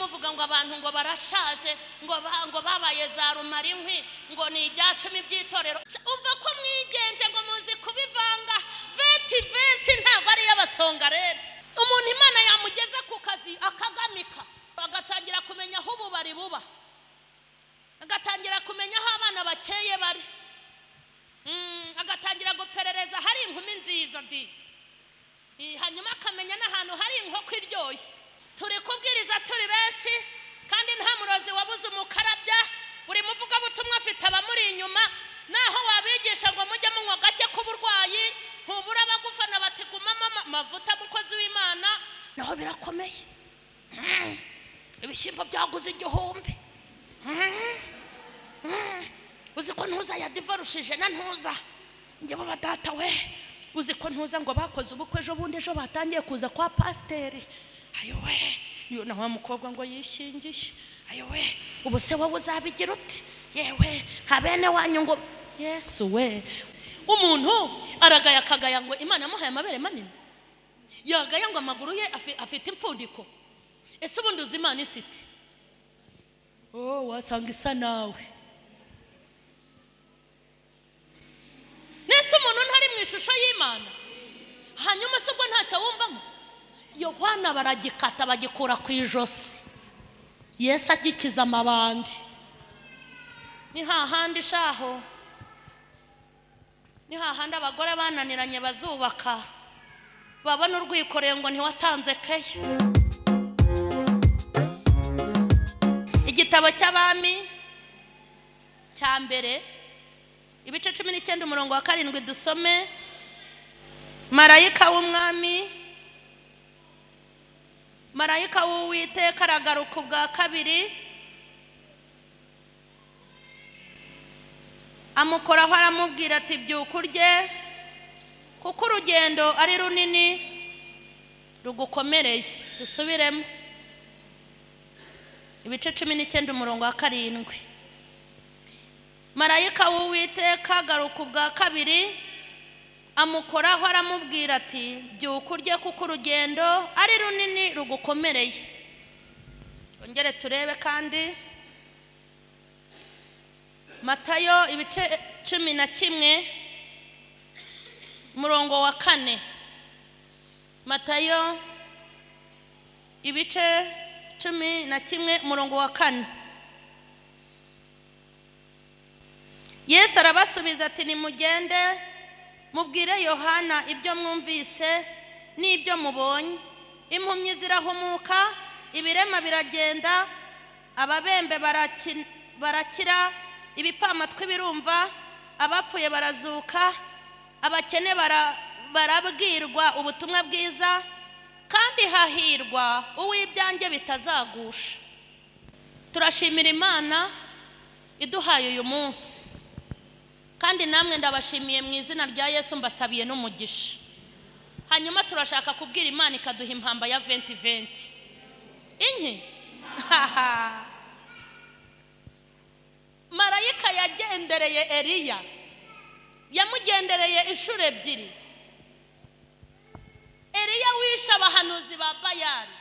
muvuga ngo abantu ngo barashaje ngo babaye za rumarinkwi ngo ni ibyacumi by'itorero. Umva ko mwigenje ngo muzi kubivanga. 2020 ntabwo ari y'abasonga rero. Umuntu Imana yamugeza ku kazi akagamika, agatangira kumenya aho ububari buba, agatangira kumenya aho abana bakeye bari, agatangira guperereza hari inkumi nziza hanyuma akamenya n'ahantu hari inkoko iryoshye. Turi kubwiriza turi benshi kandi nta murozi wabuze umukarabya. Buri muvuga butumwa afite abamuri inyuma, naho wabigisha ngo mujye munywa gake k'uburwayi ntubura abagufana batigumamo amavuta mukozi w'Imana, naho birakomeye. Ibishyimbo byaguze 1000. Uzi ko ntuza yadivarushije na ntuza njye baba data we, uzi ko ntuza ngo bakoze ubukwe ejo bundi ejo batangiye kuza kwa pasiteri. Ayowe niyo na wa mukobwa ngo yishingishe. Ayowe ubu se wowe uzabigira uti? Yewe nta bene wanyu ngo Yesu we. Umuntu aragaya akagaya ngo Imana yamuhaye amabere manini, yagaya ngo amaguru ye afite impfundiko. Ese ubundi uzi Imana isite? Wasanga isa nawe. Nese umuntu ntari mu ishusho y'Imana, hanyuma se ubwo ntacyo wumvamo? Yohana baragikata bagikura ku ijosi, Yesu agikiza amabandi. Ni hahandi shaho, ni hahandi abagore bananiranye bazubaka, babona urwikoreye ngo ntiwatanze keye. Igitabo cy'Abami cya mbere ibice 19 umurongo wa 7 dusome. Marayika w'umwami, marayika w'Uwiteka aragaruka ubwa kabiri, amukoraho aramubwira ati byuka urye kuko urugendo ari runini rugukomereye. Dusubiremo ibice 19 umurongo wa 7. Marayika w'Uwiteka agaruka ubwa kabiri, amukoraho aramubwira ati byuka urye kuko urugendo ari runini rugukomereye. Ongere turebe kandi Matayo ibice 11 umurongo wa 4. Matayo ibice 11 umurongo wa 4. Yesu arabasubiza ati nimugende mubwire Yohana ibyo mwumvise n'ibyo mubonye. Impumyi zirahumuka, ibirema biragenda, ababembe barakira, ibipfamatwi birumva, abapfuye barazuka, abakene barabwirwa ubutumwa bwiza, kandi hahirwa uw'ibyanjye bitazagusha. Turashimira Imana iduhaye uyu munsi, kandi namwe ndabashimiye mu izina rya Yesu, mbasabiye n'umugisha. Hanyuma turashaka kubwira Imana ikaduha impamba ya 2020. Inki marayika yagendereye Eliya, yamugendereye inshuro 2. Eliya wisha abahanuzi ba Bayali.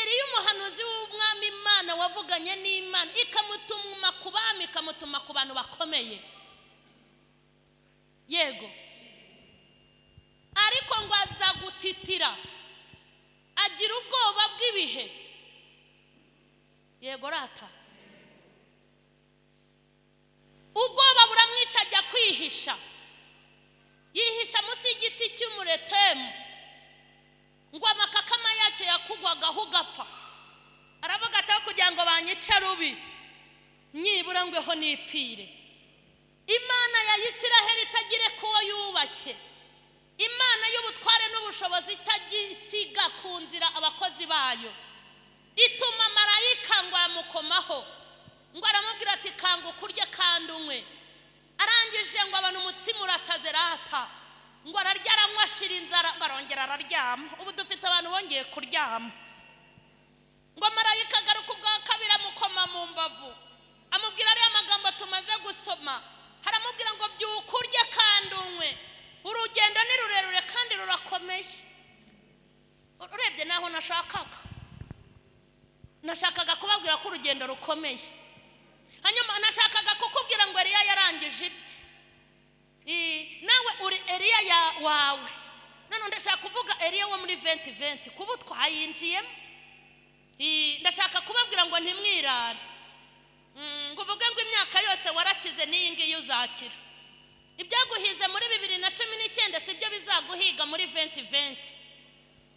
Eliya umuhanuzi w'umwami Imana wavuganye n'Imana, ikamutuma ku bami, ikamutuma ku bantu bakomeye. Yego, ariko ngo aza gutitira, agira ubwoba bw'ibihe. Yego rata, ubwoba buramwica, ajya kwihisha. Yihisha munsi y'igiti cy'umuretemu, ngo amakakama yacyo yakugwagaho ugapfa. Aravuga ati kugira ngo banyice rubi, nyibura ngweho nipfire. Imana ya Isiraheli itagire kuwo yubashye, Imana y'ubutware n'ubushobozi itagisiga ku nzira abakozi bayo, ituma marayika ngo amukomaho, ngo aramubwira ati kanguka urye kandi unywe. Arangije ngo abantu umutsima uratazerata, ngo ararya aranywa ashira inzara, barongera araryama. Ubu dufite abantu bongeye kuryama. Ngo marayika agaruka ubwa kabiri amukoma mu mbavu, amubwira ariya magambo tumaze gusoma. Haramubwira ngo byuka urye kandi unywe, urugendo ni rurerure kandi rurakomeye. Urebye naho nashakaga, nashakaga kubabwira ko urugendo rukomeye. Hanyuma nashakaga kukubwira ngo Eliya yarangije ibye. Nawe uri Eliya wawe. None ndashaka kuvuga Eliya wo muri 2020 kuba twayinjiyemo. Ndashaka kubabwira ngo ntimwirare. Ngo uvuge ngo imyaka yose warakize n'iyi ngiyi uzakira. Ibyaguhize muri 2019 sibyo bizaguhiga muri 2020.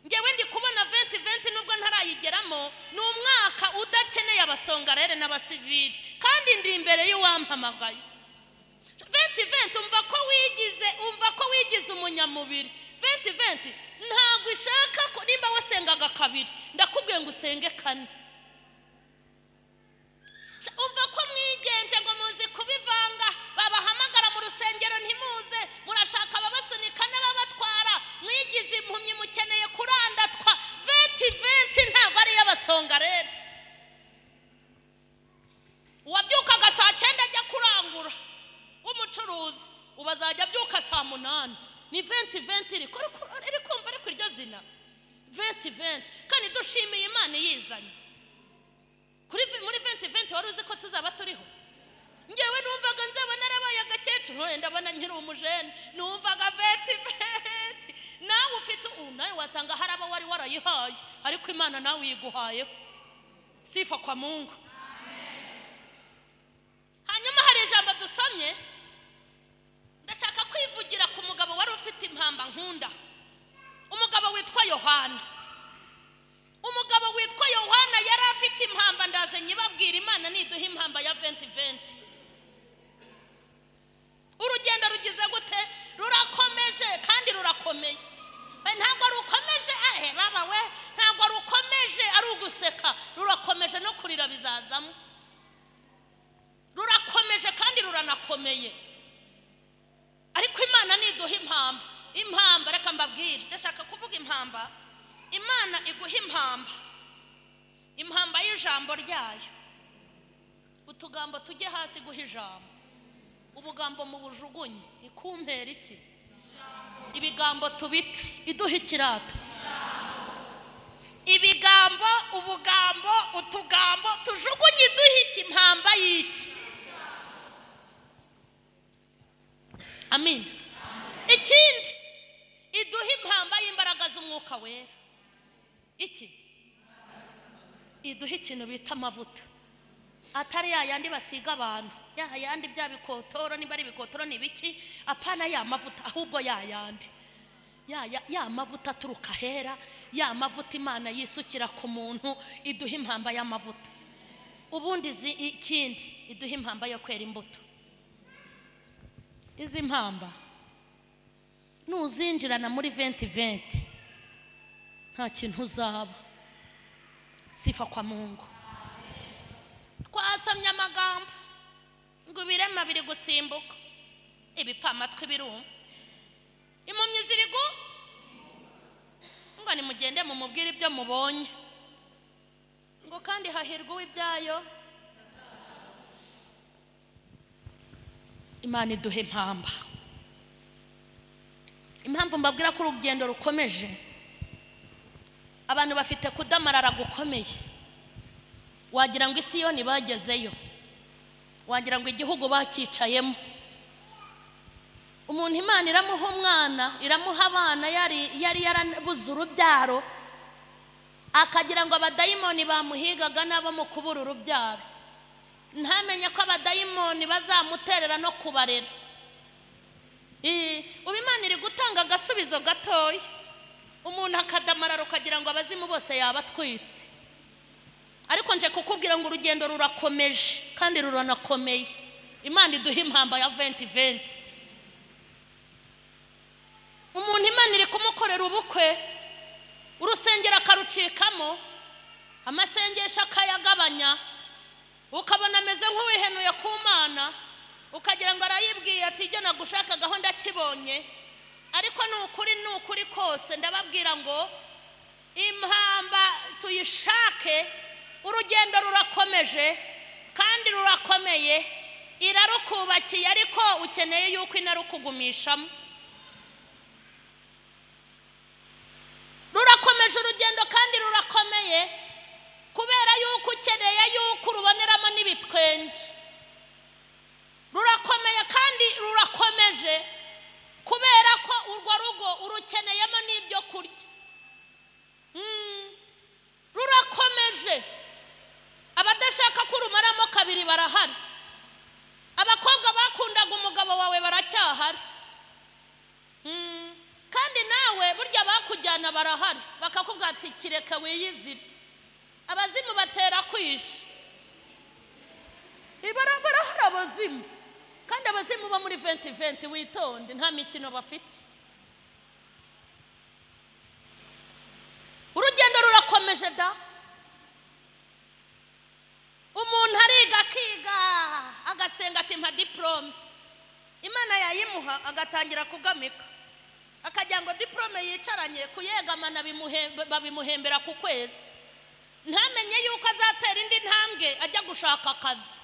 Ngewe ndi kubona 2020 nubwo ntarayigeramo ni umwaka udakeneye abasongarere n'abasivili kandi ndi imbere y'uwampamagaye. 2020 umva ko wigize umunyamubiri. 2020 ntabwo ishaka ko nimba wasengaga kabiri ndakubwiye ngo usenge kane. Umva ko mwigenje ngo muzi kubivanga babahamagara mu rusengero ntimuze murashaka babasunika n'ababatwara mwigize impumyi mukeneye kurandatwa. 2020 ntabwo ari y'abasongarere. Uwabyukaga saa 9 ajya kurangura umucuruzi ubazajya byuka saa 8. Ni 2020 iri kumva ariko iryo zina 2020 kandi dushimiye Imana yizanye. Muri 2020 wari uzi ko tuzaba turiho. Ngewe numvaga nzaba narabaye agakecuru ndabona nkiri umujene. Numvaga 2020 nawe ufite nawe wasanga haraba wari warayihaye ariko Imana nawe uyiguhaye. Sifa kwa Mungu. Hanyuma hari ijambo dusomye ndashaka kwivugira ku mugabo wari ufite impamba nkunda. Umugabo witwa Yohana. Umugabo witwa Yohana yari afite impamba. Ndaje nyibabwira Imana niduha impamba ya 2020. Urugendo rugize gute? Rurakomeje kandi rurakomeye. Ntabwo rukomeje baba we ntabwo rukomeje ari uguseka. Rurakomeje no kurira bizazamo. Rurakomeje kandi ruranakomeye. Ariko Imana niduha impamba. Impamba reka mbabwire ndashaka kuvuga impamba. Imana iguha impamba. Impamba y'ijambo ryayo. Utugambo tujye hasi guha ijambo. Ubugambo mu bujugunye ikumpera iki? Ibigambo tubiti iduha ikirato. Ibigambo ubugambo utugambo tujugunye iduha iki? Impamba y'iki? Amen. Ikindi iduha impamba y'imbaraga z'umwuka wera. Iki? Iduha ikintu bita amavuta. Atari yandi basiga abantu. Yandi bya bikotoro niba ari bikotoro nibiki apana ya mavuta ahubwo yandi. Ya mavuta turuka hera, ya mavuta Imana yisukira ku muntu iduha impamba y'amavuta. Ubundi ikindi iduha impamba yo kwera imbuto. Izi impamba nuzinjirana muri 2020 nta kintu uzaba. Sifa kwa Mungu. Twasomye amagambo ngo birema biri gusimbuka. Ibipfa amatwi biruma. Impumyi zirigu ngo nimugende mumubwire ibyo mubonye. Ngo kandi hahirwa uw'ibyayo. Imana iduhe impamba. Impamvu mbabwira ko urugendo rukomeje. Abantu bafite kudamarara gukomeye. Wagira ngo Isiyoni bagezeyo. Wagira ngo igihugu bakicayemo. Umuntu Imana iramuha umwana, iramuha abana yari yarabuze urubyaro. Akagira ngo abadayimoni bamuhigaga nabo mu kubura urubyaro. Ntamenye ko abadayimoni bazamuterera no kubarera. Imana iri gutanga agasubizo gatoya. Umuntu akadamarara ukagira ngo abazimu bose yabatwitse. Ariko nje kukubwira ngo urugendo rurakomeje kandi ruranakomeye. Imana iduha impamba ya 2020. Umuntu Imana iri kumukorera ubukwe. Urusengero akarucikamo. Amasengesho akayagabanya. Ukabona ameze nk'uwihenuye ku Mana. Ukagira ngo arayibwiye ati ijya nagushaka gahunda kibonye. Ariko ni ukuri kose ndababwira ngo impamba tuyishake. Urugendo rurakomeje kandi rurakomeye. Irarukubakiye ariko ukeneye yuko inarukugumishamo. Rurakomeje urugendo kandi rurakomeye kubera yuko ati kireke wiyizire. Abazimu batera kwisha. Ibarabara hari abazimu, kandi abazimu bo muri 2020 witonde nta mikino bafite. Urugendo rurakomeje da. Umuntu ariga akiga agasenga ati mpa diplome, Imana yayimuha agatangira kugamika, akajya ngo diplome yicaranye kuyegamana babimuhembera ku kwezi, ntamenye yuko azatera indi ntambwe ajya gushaka akazi.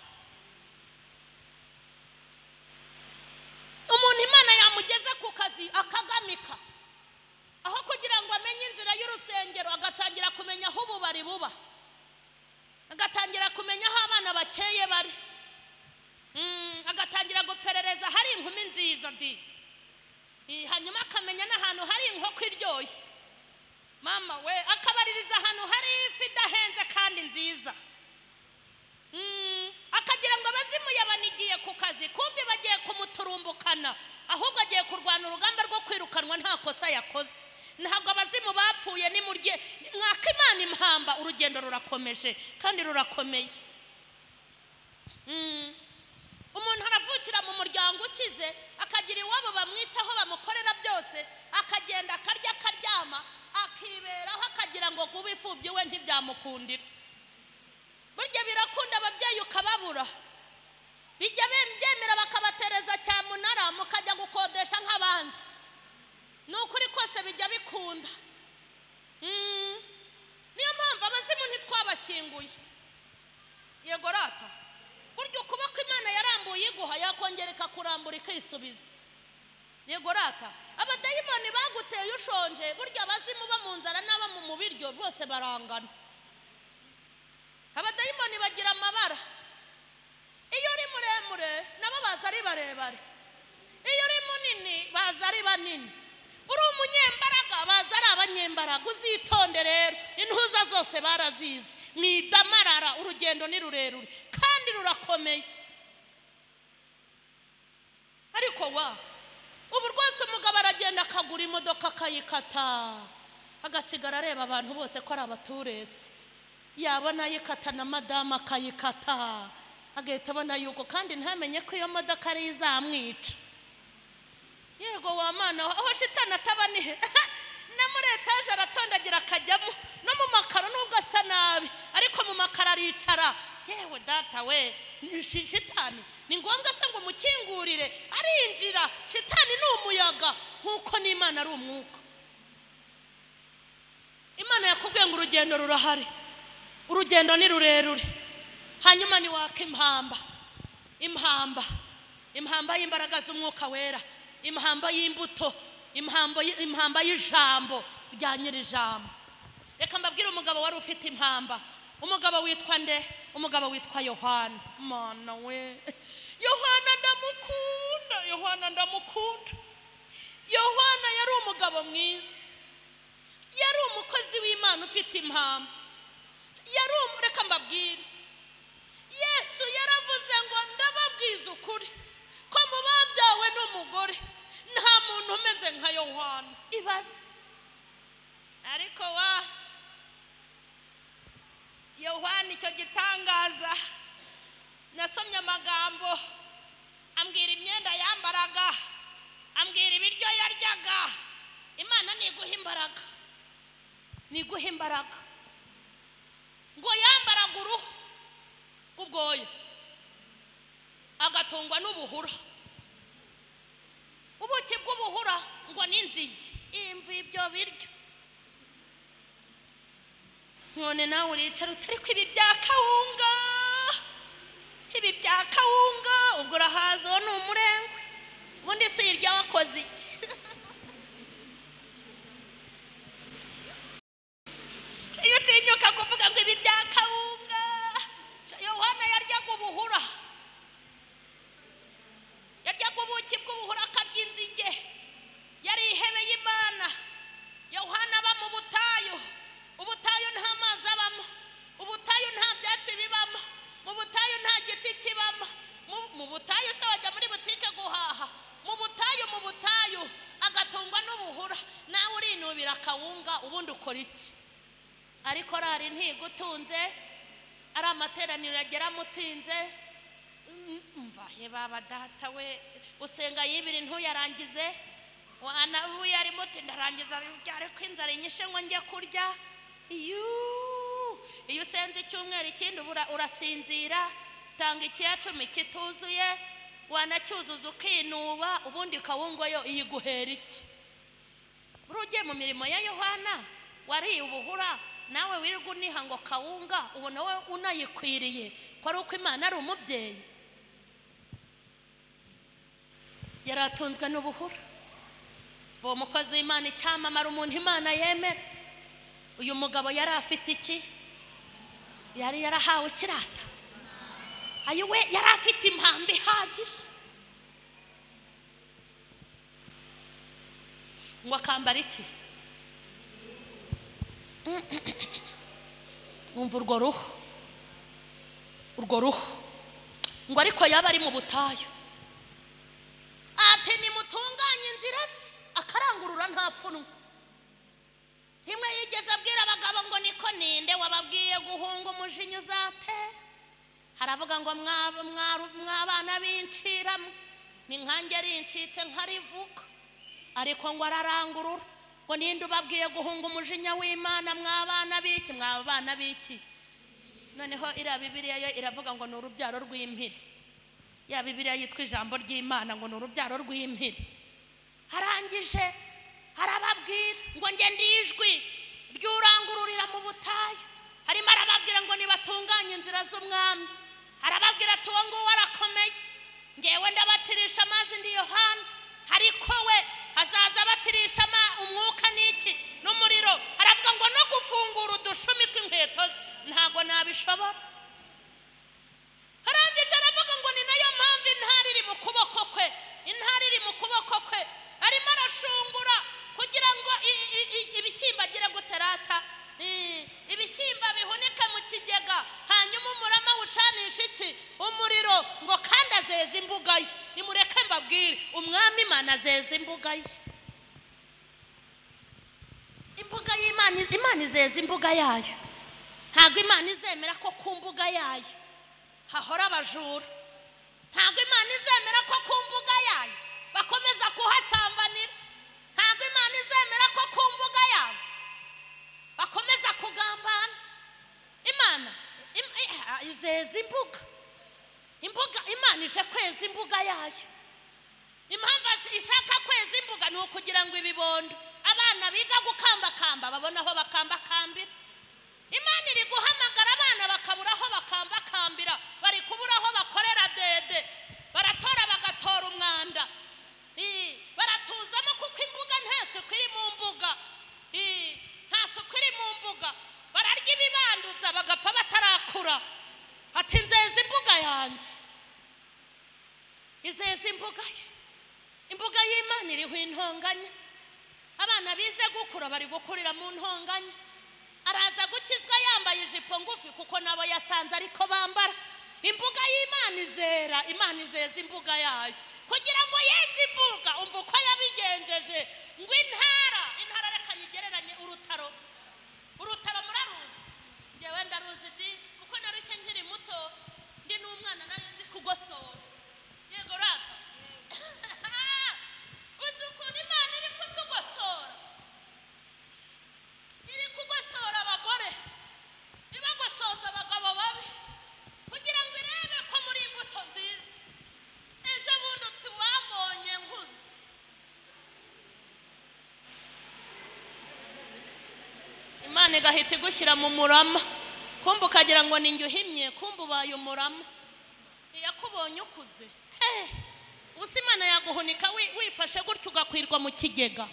Umuntu Imana yamugeza ku kazi akagamika, aho kugira ngo amenye inzira y'urusengero agatangira kumenya aho ububari buba, agatangira kumenya aho abana bakeye bari, agatangira guperereza hari inkumi nziza di, hanyuma akamenya n'ahantu hari inkoko iryoshye, mama we akabaririza ahantu hari ifi idahenze kandi nziza. Akagira ngo abazimu yabanigiye ku kazi, kumbi bagiye kumuturumbukana, ahubwo agiye kurwana urugamba rwo kwirukanwa nta kosa yakoze. Ntabwo abazimu bapfuye, ni murye mwaka Imana impamba. Urugendo rurakomeje kandi rurakomeye. Umuntu aravukira mu muryango ukize, akagira iwabo bamwitaho bamukorera byose, akagenda akarya akaryama akiberaho, akagira ngo kuba imfubyi we ntibyamukundira. Burya birakunda ababyeyi ukababura, bijya byemera bakabatereza cyamunara mukajya gukodesha nk'abandi. Nukuri kose bijya bikunda. Niyo mpamvu abazimu ntitwabashyinguye. Yego rata, burya ukuboko Imana yarambuye iguha yakongera ikakurambura ikisubiza. Yego rata, abadayimoni baguteye ushonje, burya abazimu ba mu nzara n'aba mu biryo bose barangana. Abadayimoni bagira amabara. Iyo uri muremure nabo baza ari barebare, iyo uri munini baza ari banini, uri umunyembaraga baza ari abanyembaraga. Uzitonde rero, intuza zose barazizi. Mwidamarara, urugendo ni rurerure kandi rurakomeye. Ariko ubu rwose umugabo aragenda akagura imodoka akayikata, agasigara areba abantu bose ko ari abaturesi. Yabona yikata na madama akayikata, agahita abona yuko kandi ntamenye ko iyo modoka ari izamwica. Yego wa mana, aho shitani ataba nihe na muri etaje aratondagira akajyamo, no mu makaro nubwo asa nabi ariko mu makaro aricara. Yewe data we, shitani ni ngombwa se ngo umukingurire arinjira. Shitani ni umuyaga nkuko n'Imana ari umwuka. Imana yakubwiye ngo urugendo rurahari, urugendo ni rurerure. Hanyuma ni waka impamba y'imbaraga z'umwuka wera, impamba y'imbuto, impamba y'ijambo rya nyir'ijambo. Reka mbabwire umugabo wari ufite impamba. Umugabo witwa nde? Umugabo witwa Yohana. Mana we, Yohana ndamukunda. Yohana yari umugabo mwiza, yari umukozi w'Imana ufite impamba. Reka mbabwire, Yesu yaravuze ngo ndababwiza ukuri ko mu babyawe n'umugore nta muntu umeze nka Yohana. Ibaze. Ariko Yohana icyo gitangaza, nasomye amagambo ambwira imyenda yambaraga, ambwira ibiryo yaryaga. Imana niguha imbaraga, ngo yambaraga uruhu ubwoya, agatungwa n'ubuhura. Ubuki bw'ubuhura ngo n'inzige. Imva ibyo biryo. None nawe uricara utari ko ibi bya kawunga, ubwo urahaza uwo ni umurengwe. Ubundi si uyirya wakoze iki? Iyo utinyuka kuvuga ngo ibi bya kawunga. Yohana yaryaga ubuhura, yaryaga ubuki bw'ubuhura akarya inzige. Yari ihebe y'Imana. Yohana aba mu butayu. Ubutayu nta mazi abamo, ubutayu nta byatsi bibamo, mu butayu nta giti kibamo. Mu butayu se wajya muri butike guhaha? Mu butayu agatungwa n'ubuhura. Nawe urinubira kawunga, ubundi ukora iki? ari korari ntigutunze, ari amateraniro agera mutinze, umva he baba data we usenga yibiri ntuyarangize, wana uyu ari muti ndarangiza ariko inzara inyishe ngo njye kurya. iyo usenze icyumweru ikindi urasinzira, tanga icya 10 kituzuye, wanacyuzuza ukinuba, ubundi kawungo yo iyiguhera iki? Urugiye mu mirimo ya Yohana wari ubuhura, nawe wirirwa uniha ngo kawunga, ubona we unayikwiriye ko ari uko Imana ari umubyeyi. Yaratunzwe n'ubuhura. Uwo mukozi w'Imana icyamamara, umuntu Imana yemera. Uyu mugabo yari afite iki? Yari yarahawe kirata. Ayiwe yari afite impamvu ihagije ngo akambara iki? Umva urwo ruhu ngo ariko yaba ari mu butayu, ati nimutunganye inzira se, akarangurura nta pfunwe. Himwe yigeze abwira abagabo ngo niko ninde wababwiye guhunga umujinya uzatera? Haravuga ngo mwabana b'incira ni nkange rincitse nkarivuga, ariko ngo ararangurura ngo ninde ubabwiye guhunga umujinya w'Imana? Mwabana b'iki? Noneho iriya Bibiliya yo iravuga ngo ni urubyaro rw'impiri. Ya Bibiliya yitwa ijambo ry'Imana ngo ni urubyaro rw'impiri. Harangije harababwira ngo nge ndijwi ry'urangururira mu butayu, harimo arababwira ngo nibatunganye inzira z'umwami. Harababwira ati uwo nguwo arakomeye, ngewe ndabatirisha amazi ndi Yohana, ariko we hazaza abatirisha umwuka n'iki n'umuriro. Haravuga ngo no gufungura udushumi tw'inkweto ze ntago nabishobora. Harangije aravuga ngo ni nayo mpamvu intara iri mu kuboko kwe, arimo arashungura kugira ngo ibishyimbo agire guterata, ibishyimbo bihunike mu kigega, hanyuma umurama ucanisha iki? Umuriro. Ngo kandi azeza imbuga ye. Nimureke mbabwire, umwami Imana azeza imbuga ye. Imbuga y'Imana, Imana izeza imbuga yayo. Ntabwo Imana izemera ko ku mbuga yayo hahora abajura. Ntabwo Imana izemera ko ku mbuga yayo bakomeza kuhasambanira. Ntabwo Imana izemera ko ku mbuga yayo bakomeza kugambana. Imana izeza imbuga. Imana ije kweza imbuga yayo. Impamvu ishaka kweza imbuga ni ukugira ngo ibibondo, abana biga gukambakamba babona aho bakambakambira. Imana iri guhamagara abana bakabura aho bakambakambira, bari kubura aho bakorera dede, baratora bagatora umwanda, baratuzamo kuko imbuga nta suku iri mu mbuga, nta suku iri mu mbuga. Bararya ibibanduza bagapfa batarakura. Ati nzeza imbuga yanjye, izeza imbuga ye. Imbuga y'Imana iriho intonganya. Abana bize gukura bari gukurira mu ntonganya. Araza gukizwa yambaye ijipo ngufi kuko nabo yasanze ariko bambara. Imbuga y'Imana izera, Imana izeza imbuga yayo kugira ngo yeze imbuga. Umva uko yabigenjeje ngo intara reka nyigereranye urutaro muraruzi? Ngewe ndaruzi disi kuko narushye nkiri muto, ndi n'umwana nari nzi kugosora. Yego rata. Uzi ukuntu Imana iri kutugosora, iri kugosora abagore, ibagosoza abagabo babi kugira ngo irebe ko muri imbuto nziza. Ejo bundi uti wambonye nkuze. Imana igahita igushyira mu murama, kumva ukagira ngo ni njye uhimye, kumva ubaye umurama. Iyakubonye ukuze, ubusa Imana yaguhunika wifashe gutyo ugakwirwa mu kigega.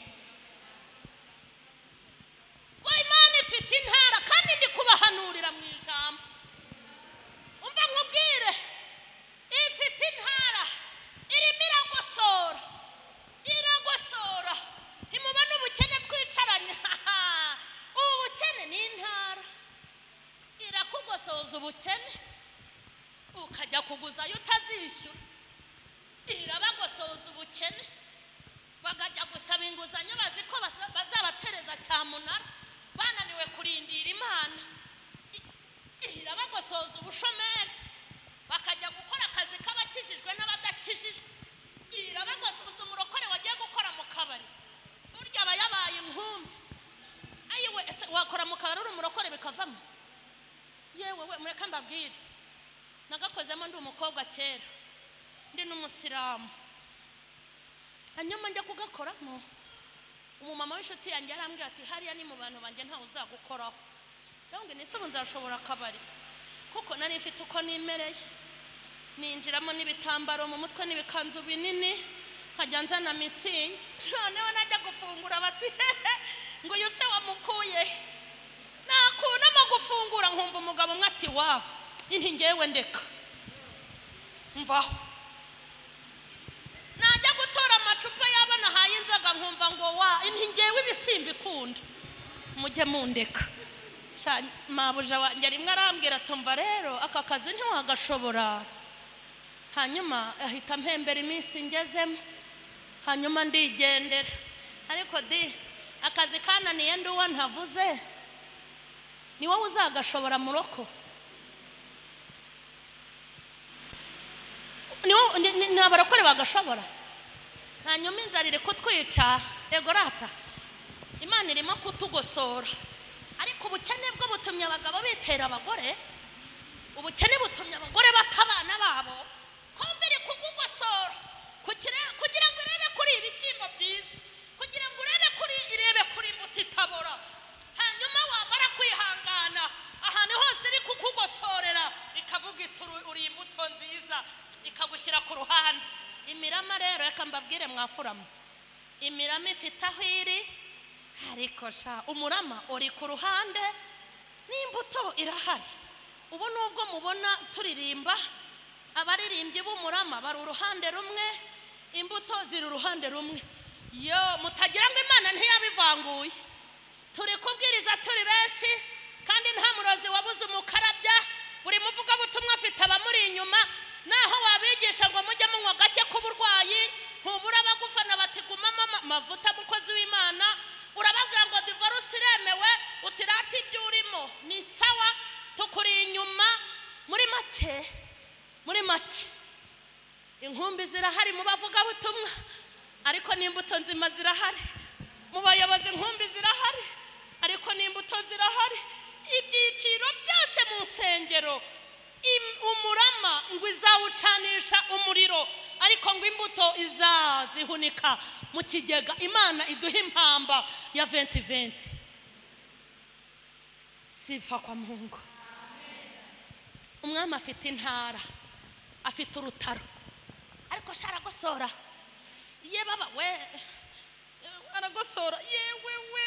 Ngo Imana ifite intara kandi ndi kubahanurira mu ijambo. Umva nkubwire, ifite intara irimo iragosora. Ntimubona ubukene twicaranye? Ubukene ni intara irakugosoza ubukene, ukajya kuguzayo utazishyura. Irabagosoza ubukene, bagajya gusaba inguzanyo bazi ko bazabatereza cyamunara, bananiwe bananiwe kurindira imana irabagosoza ubushomeri bakajya gukora akazi k'abakijijwe n'abadakijijwe. Irabagosoza umurokore wagiye gukora mu kabari burya aba yabaye inkumbi. Ayiwe ese wakora mu kabari uri umurokore bikavamo? Yewe we mureka mbabwire, nagakozemo ndi umukobwa kera ndi n'umusiramu, hanyuma njya kugakoramo umumama w'inshuti yanjye yarambwiye ati hariya ni mu bantu banjye ntawe uzagukoraho. Ndabona nise ubu nzashobora akabari kuko nari mfite uko nimereye, ninjiramo n'ibitambaro mu mutwe n'ibikanzu binini nkajya nzana mitsingi. Noneho najya gufungura bati ngo uyu se wamukuye, nakunamo gufungura nkumva umugabo umwe ati wawe inti ngewe ndeka mvaho. Najya gutora amacupa y'abana haye inzoga nkumva ngo wa inti ngewe ibisimba ikunda mujye mundeka. Mabuja wanjye rimwe arambwira tumva rero aka kazi ntiwagashobora. Hanyuma ahita mpembera iminsi ngezemo, hanyuma ndigendera. Ariko di akazi kananiye ndi uwo ntavuze, ni wowe uzagashobora muroko? Ni abarokore bagashobora? Hanyuma inzara iri kutwica, yego rata Imana irimo kutugosora. Ariko ubukene bwo butumye abagabo bitera abagore, ubukene butumye abagore batabana babo. Kombere kugugosora kugira ngo irebe kuri ibishyimbo byiza, kugira ngo irebe kuri imbuto itabora. Hanyuma wamara kwihangana ahantu hose iri kukugosorera ikavuga iti uri imbuto nziza, ikagushyira ku ruhande. Imirama rero reka mbabwire mwafurama, imirama ifite aho iri, ariko sha umurama uri ku ruhande n'imbuto irahari. Ubu nubwo mubona turirimba abaririmbyi b'umurama bari uruhande rumwe, imbuto ziri uruhande rumwe. Yo mutagira ngo Imana ntiyabivanguye. Turi kubwiriza turi benshi kandi nta murozi wabuze umukarabya, buri muvuga butumwa afite abamuri inyuma. Naho wabigisha ngo mujye munywa gake k'uburwayi, ntubura abagufana bati gumamo amavuta mukozi w'Imana, urababwira ngo divorce iremewe, utirata ibyo urimo ni sawa, tukuri inyuma. Muri make inkumbi zirahari mu bavuga butumwa, ariko n'imbuto nzima zirahari. Mu bayobozi inkumbi zirahari, ariko n'imbuto zirahari. Ibyiciro byose mu nsengero umurama ngo izawucanisha umuriro, ariko ngo imbuto izazihunika mu kigega. Imana iduha impamba ya 2020. Sifa kwa Mungu. Umwami afite intara, afite urutaro, ariko sharagosora. Ye baba we aragosora, yewe we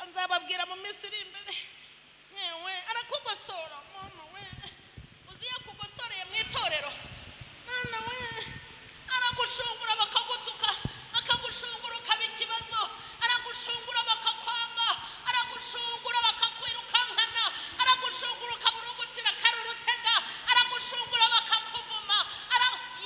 nzababwira mu minsi iri imbere. Yewe arakugosora mama we, uziye kugosoreye mu itorero mwana we, aragushungura bakagutuka, akagushungura ukaba ikibazo, aragushungura bakakwanga, aragushungura bakakwirukankana, aragushungura ukabura ugucira kari urutega, aragushungura bakakuvuma,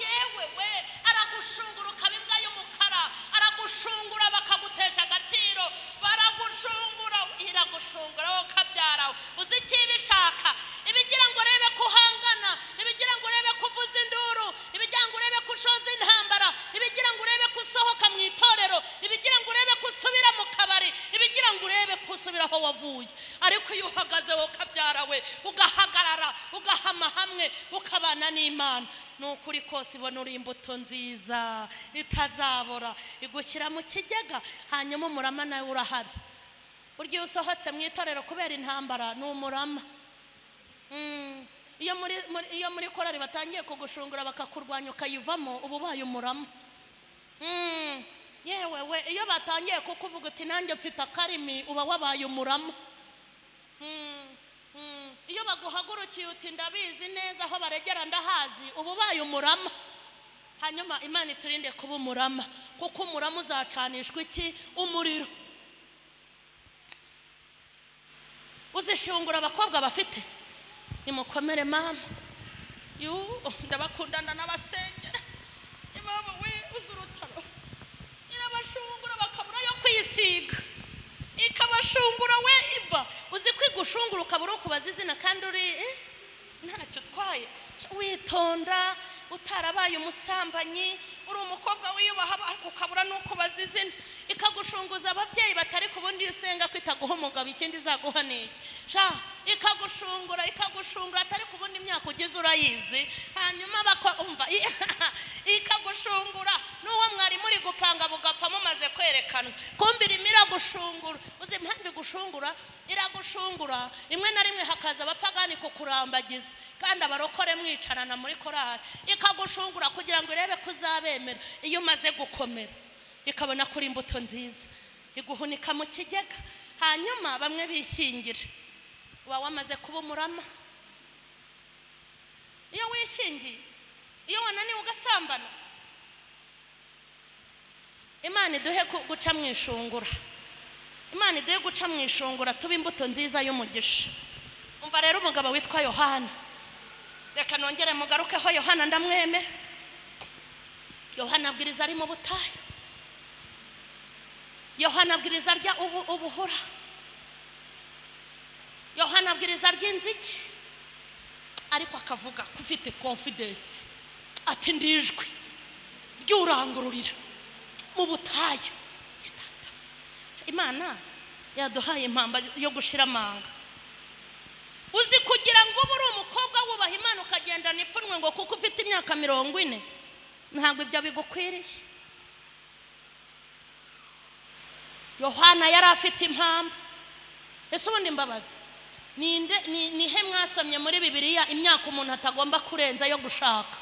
yewe we aragushungura ukaba imbwa y'umukara, aragushungura bakagutesha agaciro, baragushungura iragushungura wowe kabyarawe. Uzi ikibishaka ibigira ngo urebe kuhangana, ibigira ngo urebe kuvuza induru, ibigira ngo urebe kushoza intambara, ibigira ngo urebe kusohoka mu itorero, ibigira ngo urebe kusubira mu kabari, ibigira ngo urebe kusubira aho wavuye. Ariko iyo uhagaze wowe kabyarawe ugahagarara ugahama hamwe ukabana n'Imana, nukuri kose ibona uri imbuto nziza itazabora, igushyira mu kigega. Hanyuma umurama nawe urahari. Buryo usohotse mu itorero kubera intambara ni umurama. Iyo muri korari batangiye kugushungura bakakurwanya ukayivamo, ubu ubaye umurama. Yewe we iyo batangiye kukuvuga uti nanjye mfite akarimi, uba wabaye umurama. Iyo baguhagurukiye uti ndabizi neza aho baregera ndahazi, uba ubaye umurama. Hanyuma Imana iturinde kuba umurama, kuko umurama uzacanishwa iki? Umuriro. Uzishungura abakobwa bafite, nimukomere mama. Ndabakundana n'abasengera. Imama we uzurutaro irabashungura bakabura yo kwisiga, ikabashungura we iva uzi kwigushungura ukabura kubaza izina kandi uri ntacyo twaye witonda utarabaye umusambanyi uri umukobwa wiyubaha ukabura nuko bazizina ikagushunguza ababyeyi batari kubundi usenga kwitaguha umugabo ikindi zaguha niki ikagushungura atari kubundi imyaka ugeze urayizi hanyuma bakumva ikagushungura n'uwo mwari muri gupanga bugapfa mumaze kwerekanwa kumbira imira gushungura uzi impamvu igushungura iragushungura rimwe na rimwe hakaza abapagani kukurambagiza kandi abarokore mwicarana muri korari ikagushungura kugira ngo irebe kuzabemera iyo umaze gukomera ikabona kuri imbuto nziza iguhunika mu kigega hanyuma bamwe bishingira uba wamaze kuba umurama iyo wishingiye iyo wananiwe ugasambana Imana iduhe guca mwishungura Imana iduhe guca mwishungura tuba imbuto nziza y'umugisha umva rero umugabo witwa Yohana reka nongere mugarukeho Yohana ndamwemera Yohana abwiriza ari mu butayu Yohana abwiriza rya ubuhura Yohana abwiriza ry'inziki ariko akavuga kufite confidence ati ndijwe ryurangururira mu butayu Imana yaduhaye impamba yo gushira amanga uzi kugira ngo ube uri umukobwa wubaha Imana ukagenda nipfunwe ngo kuko ufite imyaka 40 ntabwo ibyo bigukwiriye Yohana yari afite impamba ese ubundi mbabaza ni he mwasomye muri Bibiliya imyaka umuntu atagomba kurenza yo gushaka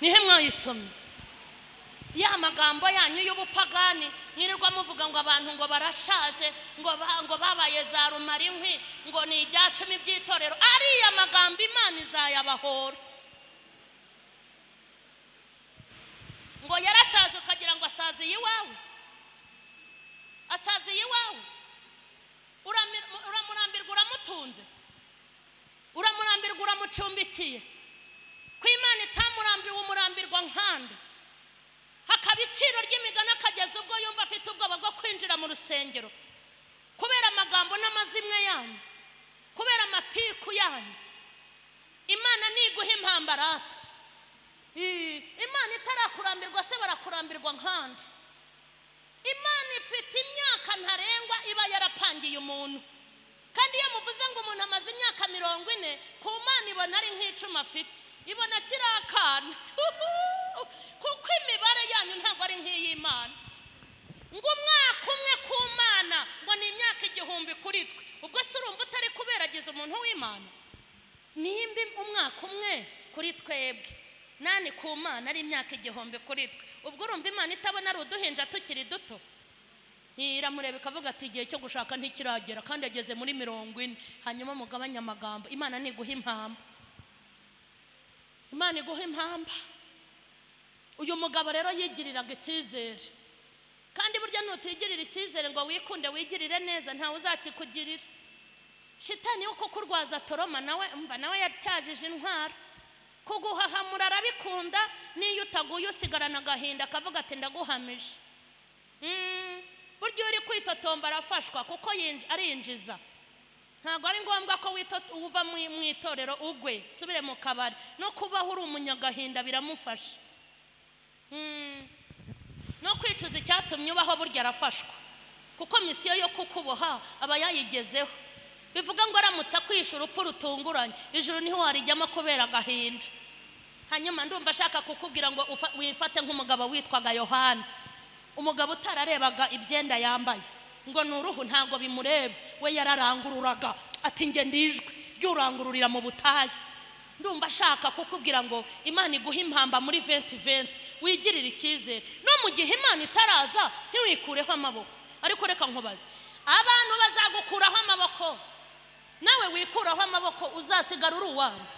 ni he mwayisomye ya magambo yanyu y'ubupagani mwirirwa muvuga ngo abantu ngo barashaje ngo babaye za rumarinkwi ngo ni ibyacumi by'itorero ariya magambo Imana izayabahora ngo yarashaje ukagira ngo asaziye iwawe uramurambirwa uramutunze uramurambirwa uramucumbikiye ko Imana itamurambiwe umurambirwa nkande hakaba iciro ry'imigani akageza ubwo yumva afite ubwoba bwo kwinjira mu rusengero kubera amagambo n'amazimwe yanyu kubera amatiku yanyu Imana niguha impambarata Imana itarakurambirwa se barakurambirwa nkande Imana ifite imyaka ntarengwa iba yarapangiye umuntu kandi iyo muvuze ngo umuntu amaze imyaka 40 ku Mana ibona ari nk'icuma afite ibona kirakana kuko imibare yanyu ntabwo ari nk'iy'Imana ngo umwaka umwe ku Mana ngo ni imyaka 1000 kuri twe ubwo se urumva utari kuberagiza umuntu w'Imana nimba umwaka umwe kuri twebwe nani ku Mana ari imyaka 1000 kuri twe ubwo urumva Imana itabona ari uduhinja tukiri duto iramureba ikavuga ati igihe cyo gushaka ntikiragera kandi ageze muri 40 hanyuma mugabanya amagambo Imana niguha impamba Imana iguha impamba uyu mugabo rero yigiriraga icyizere kandi burya nutigirira icyizere ngo wikunde wigirire neza ntawe uzakikugirira shitani uko kurwaza toroma nawe yacyajije intwaro kuguhahamura arabikunda niyo utaguye usigarana agahinda akavuga ati ndaguhamije buryo uri kwitotomba arafashwa kuko arinjiza ntabwo ari ngombwa ko uva mu itorero ugwe subire mu kabari no kubaho uri umunyagahinda biramufasha no kwicuza icyatumye ubaho burya arafashwa kuko misiyo yo kukuboha aba yayigezeho bivuga ngo aramutse kwishura urupfu rutunguranye ijuru niho warijyamo kubera agahinda hanyuma ndumva ashaka kukubwira ngo wifate nk'umugabo witwaga Yohana umugabo utararebaga ibyenda yambaye ngo nuruhu ntago bimurebe we yararangururaga ati nge ndijwe ryurangururira mu butayu ndumva ashaka kukubwira ngo Imana iguha impamba muri 2020 wigirira icyizere no mu gihe Imana itaraza ntiwikureho amaboko ariko reka nkubaze abantu bazagukuraho amaboko nawe wikuraho amaboko uzasigara uri uwande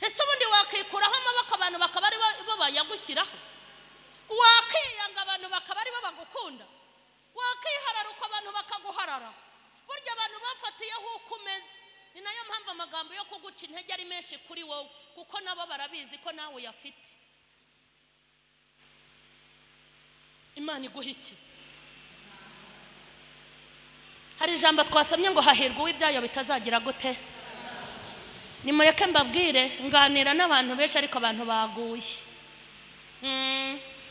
ese ubundi wakikuraho amaboko abantu bakaba ari bo bayagushyiraho wakiyanga abantu bakaba ari bo bagukunda wakiharara uko abantu bakaguharara burya abantu bafatiyeho uko umeze ni nayo mpamvu amagambo yo kuguca intege ari menshi kuri wowe kuko nabo barabizi ko nawe uyafite Imana iguha iki hari ijambo twasomye ngo hahirwa uw'ibyayo bitazagira gute. Nimureke mbabwire, nganira n'abantu benshi ariko abantu baguye.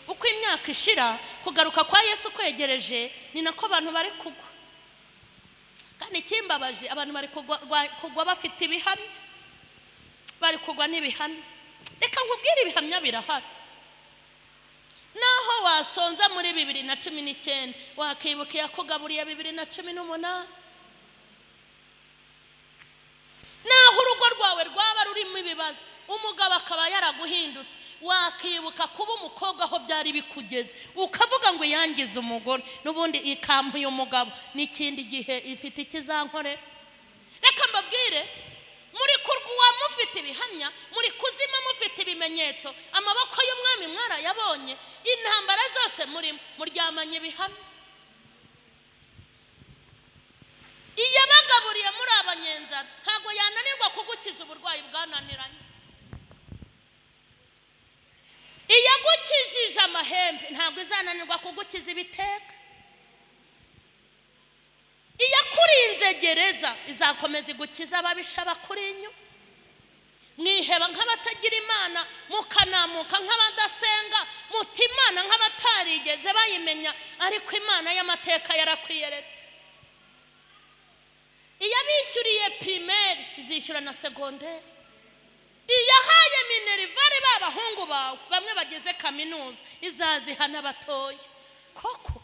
Uko imyaka ishira kugaruka kwa Yesu kwegereje ni nako abantu bari kugwa. Kandi ikimbabaje abantu bari kugwa bafite ibihamya, bari kugwa n'ibihamya. Reka nkubwire ibihamya birahari. Naho wasonza muri 2019 wakibuka yakugaburiye 2018. Naho urugo rwawe rwaba rurimo ibibazo umugabo akaba yaraguhindutse wakibuka kuba umukobwa aho byari bikugeze ukavuga ngo yangize umugore n'ubundi ikampuye umugabo n'ikindi gihe ifite ikizankorera. Reka mbabwire, muri kurwa mufite ibihamya, muri kuzima mufite ibimenyetso, amaboko y'umwami mwarayabonye, intambara zose muri muryamanye ibihamya. Iyo bagaburiye muri abanyenzara ntago yananirwa kugukiza uburwayi bwananiranye. Iyo gukijije amahembe ntago izananirwa kugukiza ibiteka. Iyo kurinze gereza izakomeza igukiza ababisha bakuri inyuma. Mwiheba nk'abatagira Imana, mukanamuka nk'abadasenga, muti Imana nk'abatarigeze bayimenya, ariko Imana y'amateka yarakwiyeretse. Iyo bishyuriye primaire izishyura na secondaire. Iyo haye minerivare babahungu bawe bamwe bageze kaminuza izaziha n'abatoya. Koko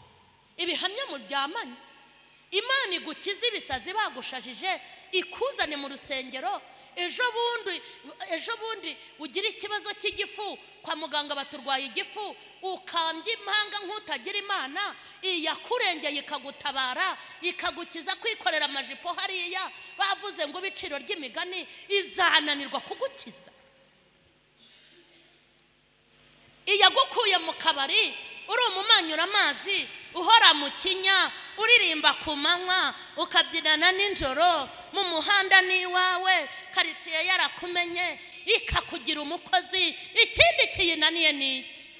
ibihamya mu byamanye, Imana igukiza ibisazi bagushajije ikuzane mu rusengero. Ejo bundi ugira ikibazo cy'igifu kwa muganga baturwaye igifu ukambye impanga nk'utagira Imana, iyakurengeye ikagutabara ikagukiza kwikorera amajipo hariya bavuze ngo ibiciro ry'imigani, izananirwa kugukiza. Iyagukuye mu kabari uri umumanyura amazi uhora mu kinya uririmba ku manywa ukabyinana n'injoro mu muhanda n'iwawe karitsiye yarakumenye ikakugira umukozi, ikindi kiyinaniye n'iki?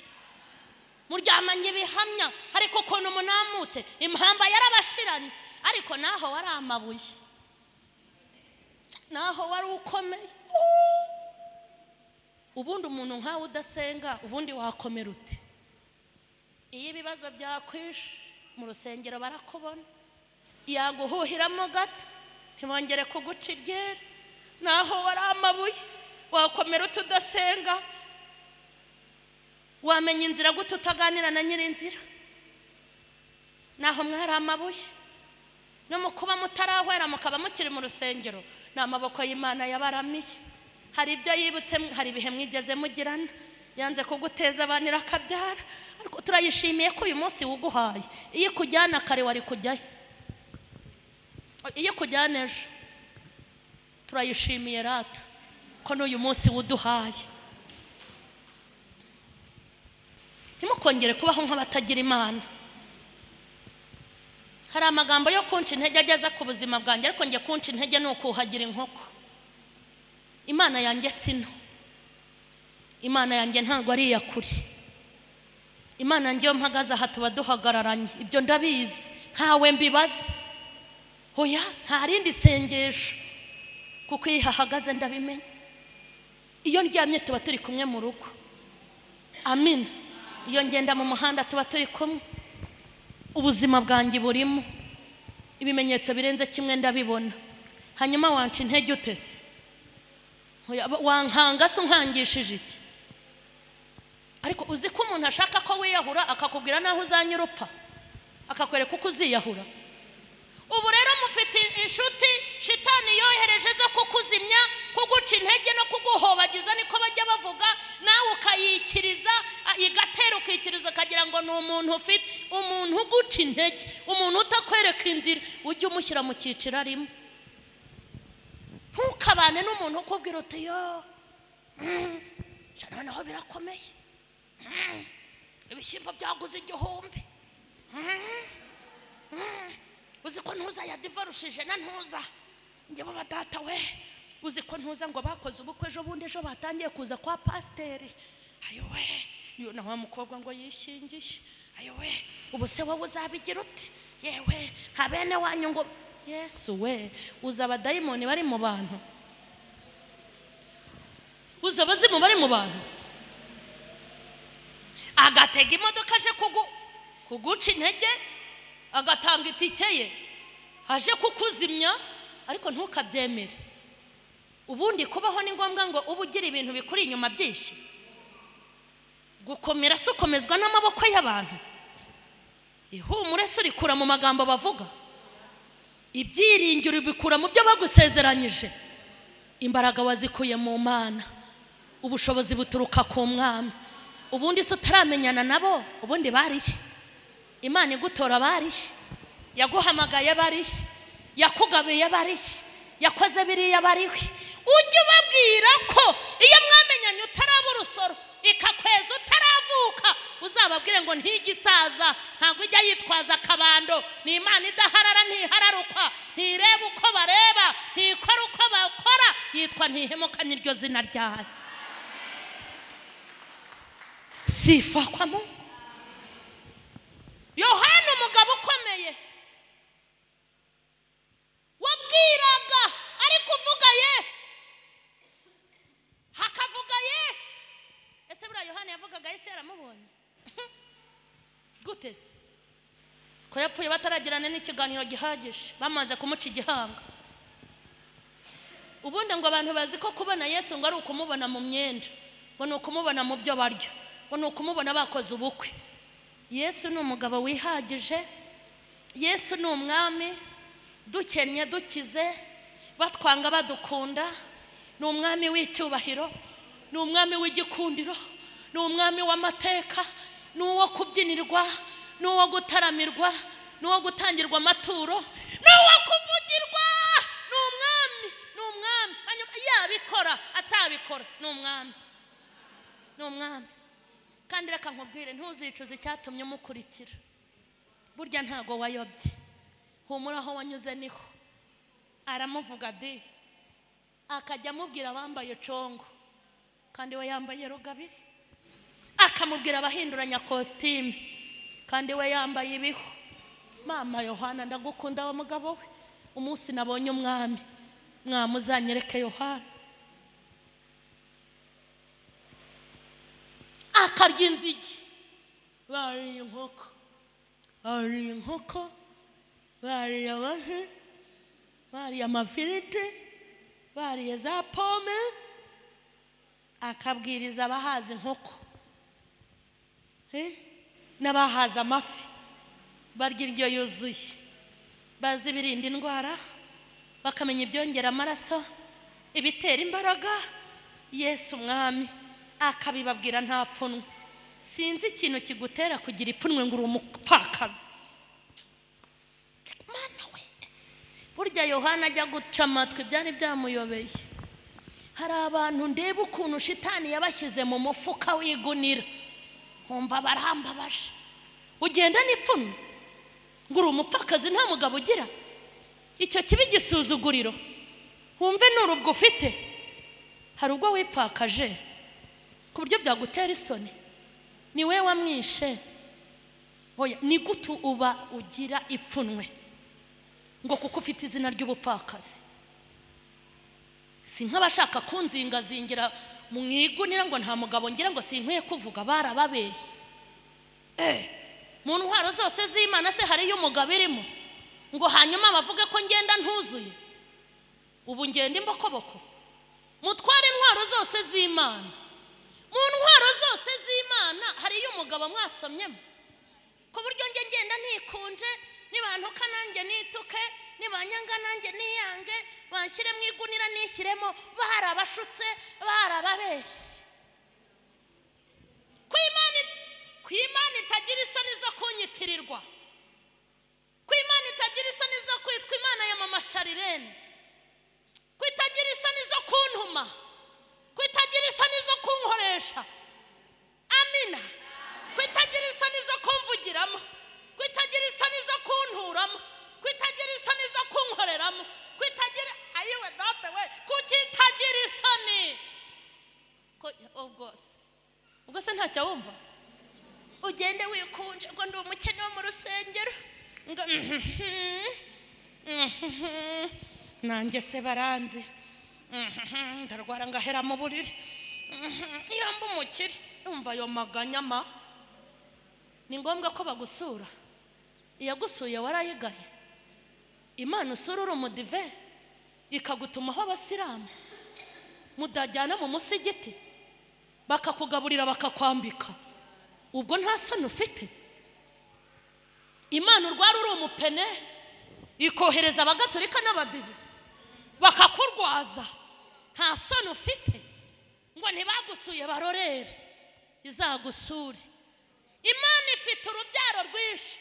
Muryamanye ibihamya ariko ukuntu munamutse impamba yarabashiranye, ariko naho wari amabuye, naho wari ukomeye. Ubundi umuntu nkawe udasenga ubundi wakomera ute? Iyo ibibazo byakwishe mu rusengero barakubona, yaguhuhiramo gato ntibongere kuguca iryera. Naho wari amabuye wakomera utudasenga, wamenya inzira gute utaganira na nyirinzira? Naho mwari amabuye no mukuba mutarahwera mukaba mukiri mu rusengero, ni amaboko y'Imana yabaramiye. Hari ibyo yibutse, hari ibihe mwigeze mugirana, yanze kuguteza abantu irakabyara, ariko turayishimiye ko uyu munsi wuguhaye. Iyo kujyana kare wari kujyayo, iyo kujyana ejo turayishimiye rata ko n'uyu munsi wuduhaye. Ntimukongere kubaho nk'abatagira Imana. Hari amagambo yo kunca intege ageza ku buzima bwanjye, ariko ngiye kunca intege ni ukuhagira inkoko. Imana yanjye sino, Imana yanjye ntabwo ari iyakuri. Imana yanjye yo mpagaze aha tuba duhagararanye, ibyo ndabizi ntawe mbibaza. Hoya nta rindi sengesho kuko iyo hahagaze ndabimenya. Iyo ndyamye tuba turi kumwe mu rugo, amin. Iyo ngenda mu muhanda tuba turi kumwe. Ubuzima bwanjye burimo ibimenyetso birenze kimwe ndabibona. Hanyuma wanca intege utese? Wankanga se unkangishije iki? Ariko uzi ko umuntu ashaka ko wiyahura akakubwira naho uzanyura upfa, akakwereka uko uziyahura. Ubu rero mufite inshuti shitani yohereje zo kukuzimya, kuguca intege no kuguhobagiza, niko bajya bavuga. Nawe ukayikiriza, igatera ukikiriza kagira ngo ni umuntu ufite, umuntu uguca intege, umuntu utakwereka inzira, ujye umushyira mu cyiciro arimo. Ntukabane n'umuntu ukubwira uti yo noneho birakomeye, ibishyimbo byaguze 1000, uzi ko ntuza yadivarushije na ntuza njye baba data we, uzi ko ntuza ngo bakoze ubukwe ejo bundi, ejo batangiye kuza kwa pasiteri. Ayo we, niyo na wa mukobwa ngo yishingishe, ayowe ubu se wowe uzabigira uti yewe nta bene wanyu ngo Yesu we uza abadayimoni bari mu bantu uza abazimu bari mu bantu agatega imodoka aje kuguca intege agatanga itike ye aje kukuzimya ariko ntukabyemere ubundi kubaho ni ngombwa ngo ubu ugira ibintu bikuri inyuma byinshi gukomera se ukomezwa n'amaboko y'abantu ihumure se urikura mu magambo bavuga ibyiringiro bikura mu byo bagusezeranyije imbaraga wazikuye mu Mana ubushobozi buturuka ku Mwami ubundi se utaramenyana nabo ubundi barihe Imana igutora barihe yaguhamagaye barihe yakugabiye barihe yakoze biriya barihe ujye ubabwira ko iyo mwamenyanye utaraba urusoro ikakweza utaravuka uzababwire ngo ntigisaza ntabwo ijya yitwaza akabando ni Imana idaharara ntihararukwa ntireba uko bareba ntikora uko bakora yitwa ntihemuka niryo zina ryayo sifa kwa Mungu Yohana umugabo ukomeye wabwiraga ari kuvuga Yesu hakavuga Yesu ese buriya Yohana yavugaga Yesu yaramubonye gute se ko yapfuye bataragirana n'ikiganiro gihagije bamaze kumuca igihanga ubundi ngo abantu bazi ko kubona Yesu ngo ari ukumubona mu myenda ngo ni ukumubona mu byo barya ngo ni ukumubona bakoze ubukwe Yesu ni umugabo wihagije Yesu ni umwami dukennye dukize batwanga badukunda ni umwami w'icyubahiro ni umwami w'igikundiro ni umwami w'amateka ni uwo kubyinirwa ni uwo gutaramirwa ni uwo gutangirwa amaturo ni uwo kuvugirwa ni umwami yabikora atabikora ni umwami kandi reka nkubwire ntuzicuze icyatumye umukurikira burya ntago wayobye humura aho wanyuze niho aramuvuga de akajya amubwira abambaye congo kandi we yambaye rugabiri akamubwira abahinduranya costume kandi we yambaye ibihu mama Yohana ndagukunda wa mugabo we umunsi nabonye umwami mwamuzanyereke Yohana akarya inzigi bariye inkoko bariye amafi bariye amafiriti bariye za pome akabwiriza abahaza inkoko n'abahaza amafi barya indyo yuzuye bazi ibirinda indwara bakamenya ibyongera amaraso ibitera imbaraga Yesu umwami akabibabwira nta pfunwe sinzi ikintu kigutera kugira ipfunwe ngo uri umupfakazi Mana we burya Yohana ajya guca amatwi byari byamuyobeye hari abantu ndeba ukuntu shitani yabashyize mu mufuka wigunira nkumva barambabaje ugenda n'ipfunwe ngo uri umupfakazi nta mugabo ugira icyo kibi gisuzuguriro wumve n'urubwo ufite hari ubwo wipfakaje ku buryo byagutera isoni ni we wamwishe oya ni gutu uba ugira ipfunwe ngo kuko ufite izina ry'ubupfakazi si nk'abashaka kunzingazingira mu mwigunira ngo nta mugabo ngira ngo sinkwiye kuvuga barababeshye mu ntwaro zose z'Imana se hariyo umugabo irimo ngo hanyuma bavuge ko ngenda ntuzuye ubu ngenda imbokoboko mutware intwaro zose z'Imana mu ntwaro zose z'Imana hariyo umugabo mwasomyemo ku buryo ngenda nikunje nibantuka nanjye nituke nibanyanga nanjye niyange banshyire mu igunira nishyiremo barabashutse barababeshye kw'Imana itagira isoni zo kunyitirirwa kw'Imana itagira isoni zo kwitwa Imana ya mama Sharirene kwitagira isoni zo kuntuma kwitagira isoni zo kunkoresha amina kwitagira isoni zo kumvugiramo kwitagira isoni zo kunturamo kwitagira isoni zo kunkoreramo kwitagira ayiwe data we kukitagira isoni ubwo se ntacyo wumva ugende wikunje ngo ndi umukene wo mu rusengero ngo nanjye se baranzi ndarwara ngahera mu buriri iyo mba umukire yumva ayo maganyama. Ni ngombwa ko bagusura. Iyagusuye warayigaye. Imana usura uri umudive ikagutumaho abasilamu mudajyana mu musigiti bakakugaburira bakakwambika, ubwo nta soni ufite? Imana urwara uri umupene ikohereza abagatolika n'abadive bakakurwaza, nta soni ufite? Ngo ntibagusuye barorere, izagusure. Imana ifite urubyaro rwinshi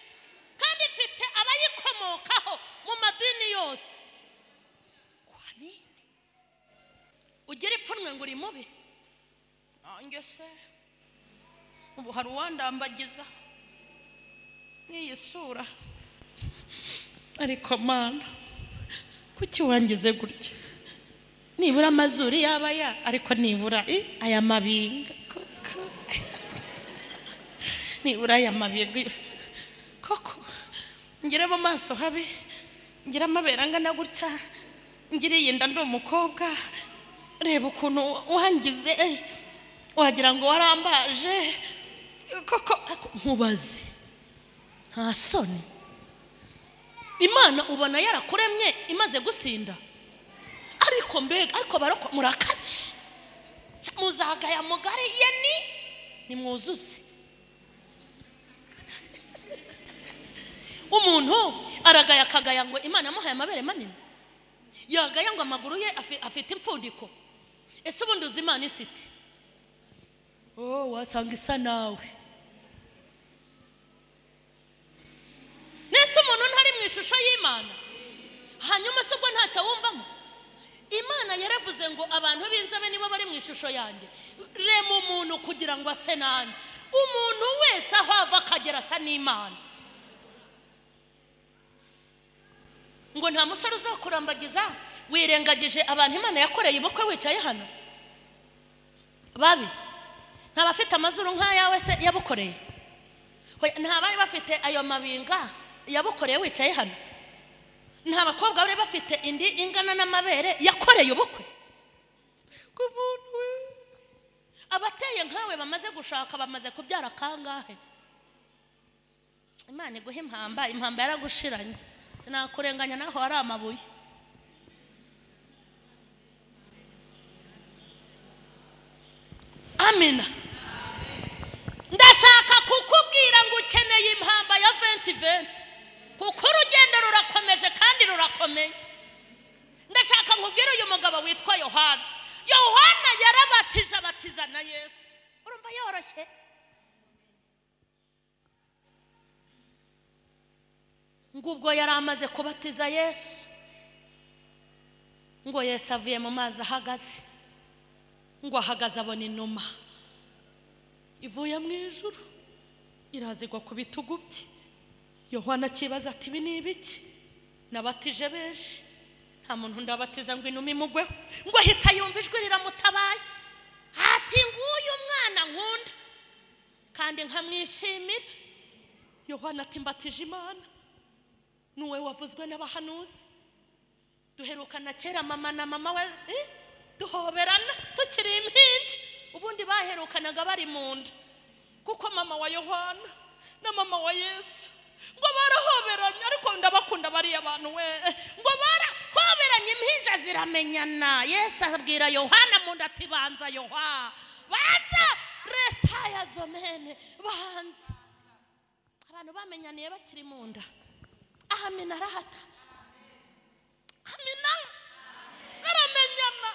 kandi ifite abayikomokaho mu madini yose. Kwa nini ugira ipfunwe ngo uri mubi? Nanjye se ubu hari uwandambagiza n'iyi sura, ariko Mana kuki wangize gutya? Nibura amazuri yaba ariko nibura aya mabinga koko nibura aya mabinga koko, ngire mu maso habe, ngira amabera angana gutya, ngire yenda ndi umukobwa, reba ukuntu wangize, wagira ngo warambaje koko. Nkubaze, nta soni? Imana ubona yarakuremye imaze gusinda? Ariko mbega, ariko baroko murakabisha, muzagaya mugari ye nimwuzuze. Umuntu aragaya akagaya ngo Imana yamuhaye amabere manini, yagaya ngo amaguru ye afite impfundiko. Ese ubundi uzi Imana isite? Wasanga isa nawe. Nese umuntu ntari mu ishusho y'Imana, hanyuma se ubwo ntacyo wumvamo? Imana yaravuze ngo abantu b'inzobe nibo bari mu ishusho yanjye. Rema umuntu kugira ngo ase nanjye. Umuntu wese aho ava akagera asa n'Imana. Ngo nta musore uzakurambagiza wirengagije abantu Imana yakoreye ubukwe wicaye hano. Babi nta bafite amazuru nk'ayawe se yabukoreye? Nta bari bafite ayo mabinga yabukoreye wicaye hano? Nta bakobwa bari bafite indi ingana n'amabere yakoreye ubukwe? Umuntu we abateye nkawe bamaze gushaka bamaze kubyara kangahe? Imana iguhe impamba yaragushiranye, sinakurenganya naho ari amabuye. Amina. Ndashaka kukubwira ngo ukeneye impamba ya 2020 kuko urugendo rurakomeje kandi rurakomeye. Ndashaka nkubwira uyu mugabo witwa Yohana. Yohana yarabatije abatiza na Yesu. Urumva yoroshye? Ngubwo yari amaze kubatiza Yesu, ngo Yesu avuye mu mazi ahagaze, ngo ahagaze abona inuma ivuye mu ijuru irazigwa ku bitugu bye. Yohana akibaza ati ibi ni ibiki? Nabatije benshi, nta muntu ndabatiza ngo inuma imugweho. Ngo ahita yumva ijwi riramutabaye ati nguyu mwana nkunda kandi nkamwishimira. Yohana ati mbatije Imana, nuwe wavuzwe n'abahanuzi. Duherukana kera mama na mama we duhoberana tukiri impinja, ubundi baherukanaga bari mu nda, kuko mama wa Yohana na mama wa Yesu ngo barahoberanye. Ariko ndabakunda bari abantu we, ngo barahoberanye impinja ziramenyana. Yesu abwira Yohana mu nda ati banza Yohana, banza leta ya zomene, banza. Abantu bamenyaniye bakiri mu nda. Amina rahata. Amina. Aramenyana.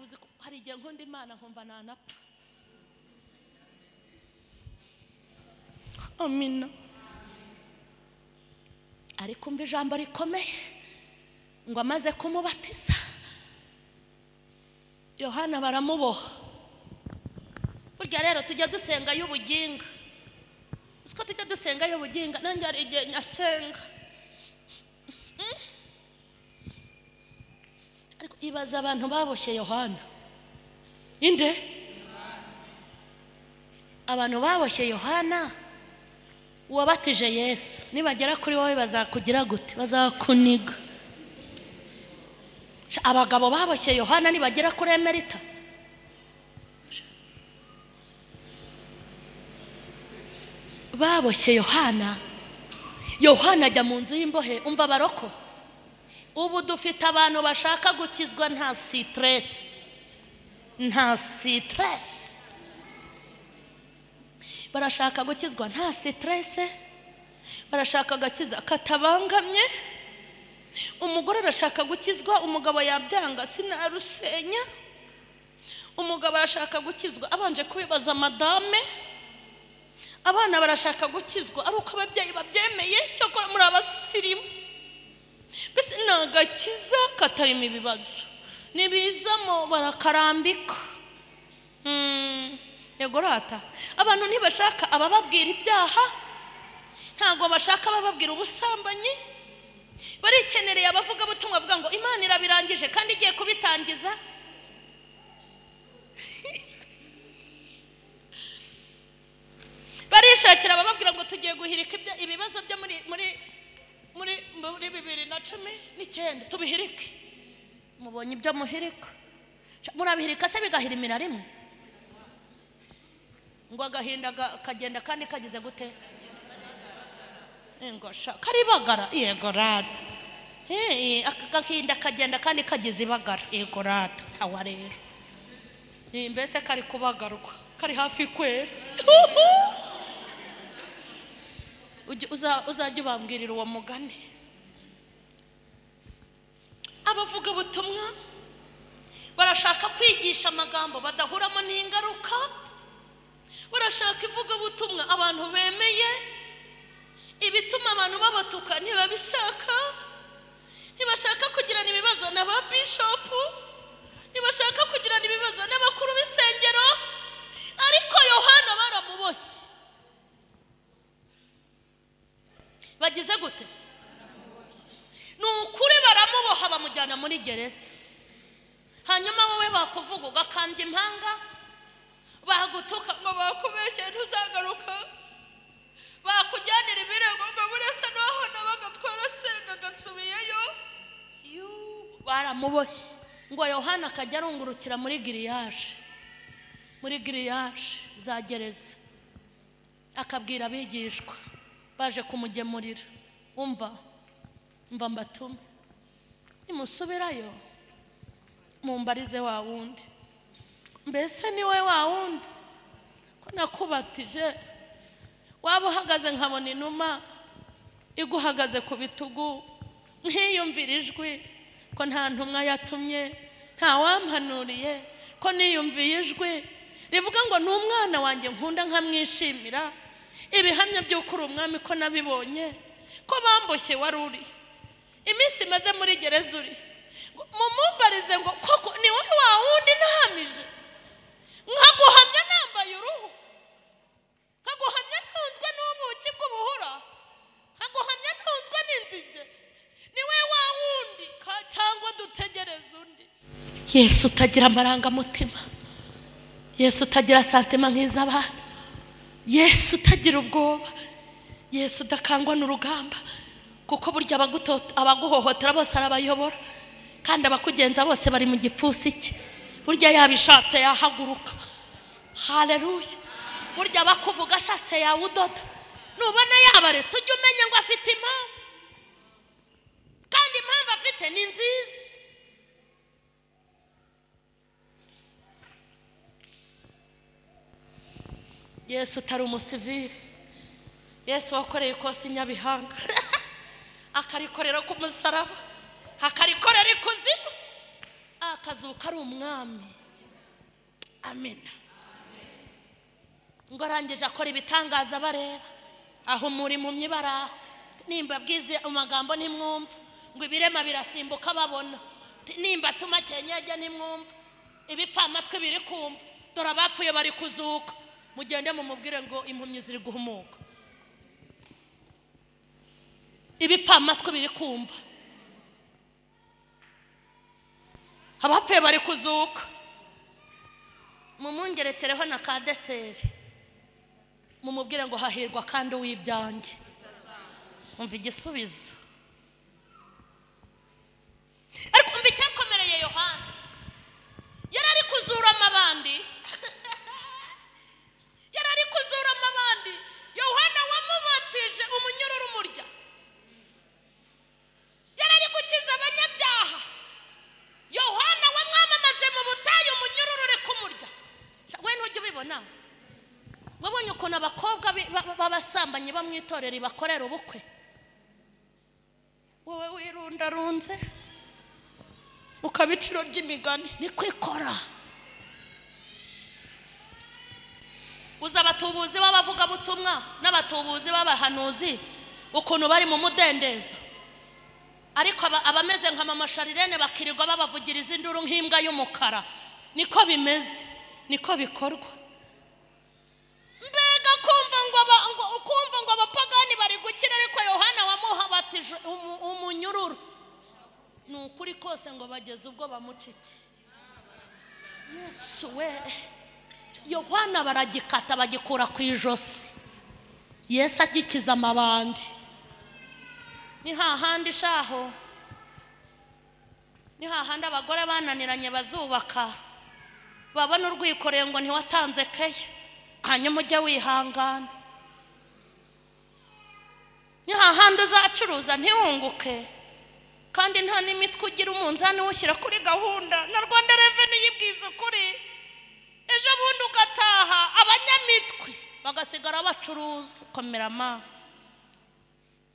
Uzi ko hari igihe nkunda Imana nkumva nanapfa. Amina. Ariko umva ijambo rikomeye ngo amaze kumubatiza Yohana baramuboha. Burya rero tujya dusenga y'ubuginga. Uko tujya dusenga y'ubuginga, nanjye ari igihe nyasenga. Ariko ibaza abantu baboshye Yohana. Inde? Abantu baboshye Yohana wabatije Yesu nibagera kuri wowe bazakugira gute? Bazakuniga. Abagabo baboshye Yohana nibagera kuri Emerita, baboshye Yohana ajya mu nzu y'imbohe. Umva baroko, ubu dufite abantu bashaka gukizwa nta stress, barashaka gukizwa nta stress, barashaka gakiza katabangamye. Umugore arashaka gukizwa, umugabo yabyanga sinarusenya. Umugabo arashaka gukizwa abanje kubibaza madame. Abana barashaka gukizwa ari uko ababyeyi babyemeye, cyo ko muri abasirimu. Bese nagakiza katarimo ibibazo, nibizamo barakarambika. Yego rata, abantu ntibashaka abababwira ibyaha, ntago bashaka abababwira ubusambanyi. Barikenereye abavuga butumwa bavuga ngo Imana irabirangije kandi igiye kubitangiza. Barishakira abababwira ngo tugiye guhirika ibibazo byo muri 2019 tubihirike. Mubonye ibyo muhirika, murabihirika se bigahirimira rimwe? Ngo agahinda kagenda kandi kagize gute? Ngosha karibagara. Yego rata, agahinda kagenda kandi kagize ibagara. Yego rata, sawa rero. Mbese kari kubagarwa, kari hafi kwera. Uzajya ubambwirira uwo mugani. Abavuga butumwa barashaka kwigisha amagambo badahuramo n'ingaruka. Barashaka ivuga butumwa abantu bemeye. Ibituma abantu babatuka ntibabishaka. Ntibashaka kugirana ibibazo na ba bishop, ntibashaka kugirana ibibazo n'abakuru b'isengero. Ariko Yohana baramuboshye. Bagize gute? Nukuri baramuboha bamujyana muri gereza. Hanyuma wowe bakuvuga ugakambya impanga, bagutuka ngo bakubeshye ntuzagaruka, bakujyanira ibirego ngo buretse naho nabagatwara senga gasubiyeyo. Baramuboshye ngo Yohana akajya arungurukira muri giriyaje za gereza, akabwira abigishwa baje kumugemurira, umva mbatume nimusubirayo mumbarize wa wundi, mbese ni we wa wundi ko nakubatije? Waba uhagaze nkabona inuma iguhagaze ku bitugu, nkiyumvira ijwi ko nta ntumwa yatumye, nta wampanuriye, ko niyumviye ijwi rivuga ngo ni umwana wanjye nkunda nkamwishimira. Ibihamya by'uko uri umwami ko nabibonye, ko bamboshye wari uri, iminsi maze muri gereza uri, mumumbarize ngo koko ni wowe wa wundi nahamije, nkaguhamya nambaye uruhu, nkaguhamya ntunzwe n'ubuki bw'ubuhura, nkaguhamya ntunzwe n'inzige, ni we wa wundi cyangwa dutegereze undi? Yesu utagira amarangamutima, Yesu utagira santima nk'iz'abana, Yesu utagira ubwoba, Yesu udakangwa n'urugamba. Kuko burya abaguhohotera bose arabayobora, kandi abakugenza bose bari mu gipfusi cye. Burya yabishatse yahaguruka. Haleluya. Burya bakuvuga ashatse yawudoda. Nubona yabaretse ujye umenya ngo afite impamvu, kandi impamvu afite ni nziza. Yesu utari umusivili, Yesu wakoreye ikosi Nyabihanga akarikorera ku musaraba, akarikorera ikuzimu, akazuka ari umwami. Amina. Ngo arangije akora ibitangaza bareba, aho muri mu myibara nimba bwize amagambo nimwumva, ngo ibirema birasimbuka babona, nimba tuma Kenyege nimwumva, ibipfa amatwi biri kumva, dore abapfuye bari kuzuka, mugende mumubwire ngo impumyi ziri guhumuka. Ibipfa amatwi biri kumva, abapfuye bari kuzuka. Mumungerekereho na ka deseri, mumubwire ngo hahirwa kandi uw'ibyanjye. Umva igisubizo. Ariko umva icyakomereye Yohana, yari ari kuzura amabandi yari ari kuzura amabandi. Yohana wamubatije umunyururu murya, yari ari gukiza abanyabyaha. Yohana wamwamamaje mu butayu umunyururu uri kumurya. We ntujya ubibona? Wabonye ukuntu abakobwa b'abasambanyi bamwitorera bakorera ubukwe? Wowe wirundarunze ukabiciro ry'imigani ni kwikora. Uza abatubuzi b'abavuga butumwa n'abatubuzi b'abahanuzi ukuntu bari mu mudendezo, ariko abameze nka mama Sharirene bakirirwa babavugiriza induru nk'imbwa y'umukara. Niko bimeze, niko bikorwa. Mbega kumva ngo abapagani bari gukira, ariko Yohana wamuhabatije umunyururu. Ni ukuri kose ngo bageze ubwo bamucike. Yesu we, Yohana baragikata bagikura ku ijosi, Yesu agikiza amabandi. Ni hahandi shaho, ni hahandi abagore bananiranye bazubaka, babona urwikoreye ngo ntiwatanze keya, hanyuma ujya wihangana. Ni hahandi uzacuruza ntiwunguke, kandi nta n'imitwe ugira umunzani ushyira kuri gahunda na Rwanda Revenue yibwiza ukuri. Ejo bundi ugataha abanyamitwe bagasigara bacuruza. Komerama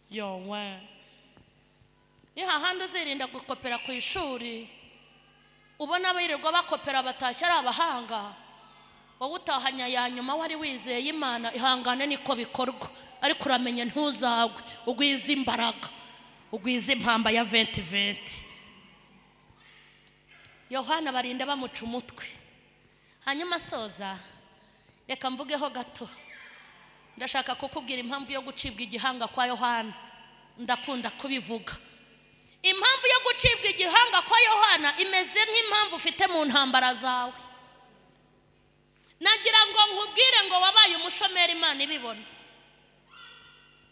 yowe. Ni hahandi uzirinda gukopera ku ishuri, ubona abirirwa bakopera batashye ari abahanga, wowe utahanya ya nyuma wari wizeye Imana. Ihangane niko bikorwa, ariko uramenye ntuzagwe, ugwiza imbaraga, ugwiza impamba ya 2020. Yohana barinda bamuca umutwe. Hanyuma soza, reka mvugeho gato. Ndashaka kukubwira impamvu yo gucibwa igihanga kwa Yohana. Ndakunda kubivuga. Impamvu yo gucibwa igihanga kwa Yohana imeze nk'impamvu ufite mu ntambara zawe. Nagira ngo nkubwire ngo wabaye umushomeri Imana ibibona.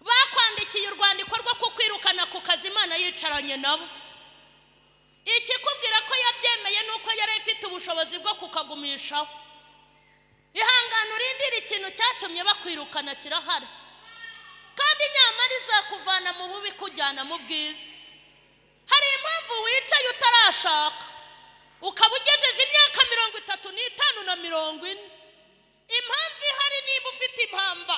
Bakwandikiye urwandiko rwo kukwirukana ku kazi Imana yicaranye nabo. Ikikubwira ko yabyemeye nuko yari ifite ubushobozi bwo kukagumishaho. Ihangana urindira ikintu cyatumye bakwirukana kirahari, kandi nyamara izakuvana mu bubi kujyana mu bwiza. Hari impamvu wicaye utarashaka ukaba ugejeje imyaka 35 na 40. Impamvu ihari niba ufite impamvu.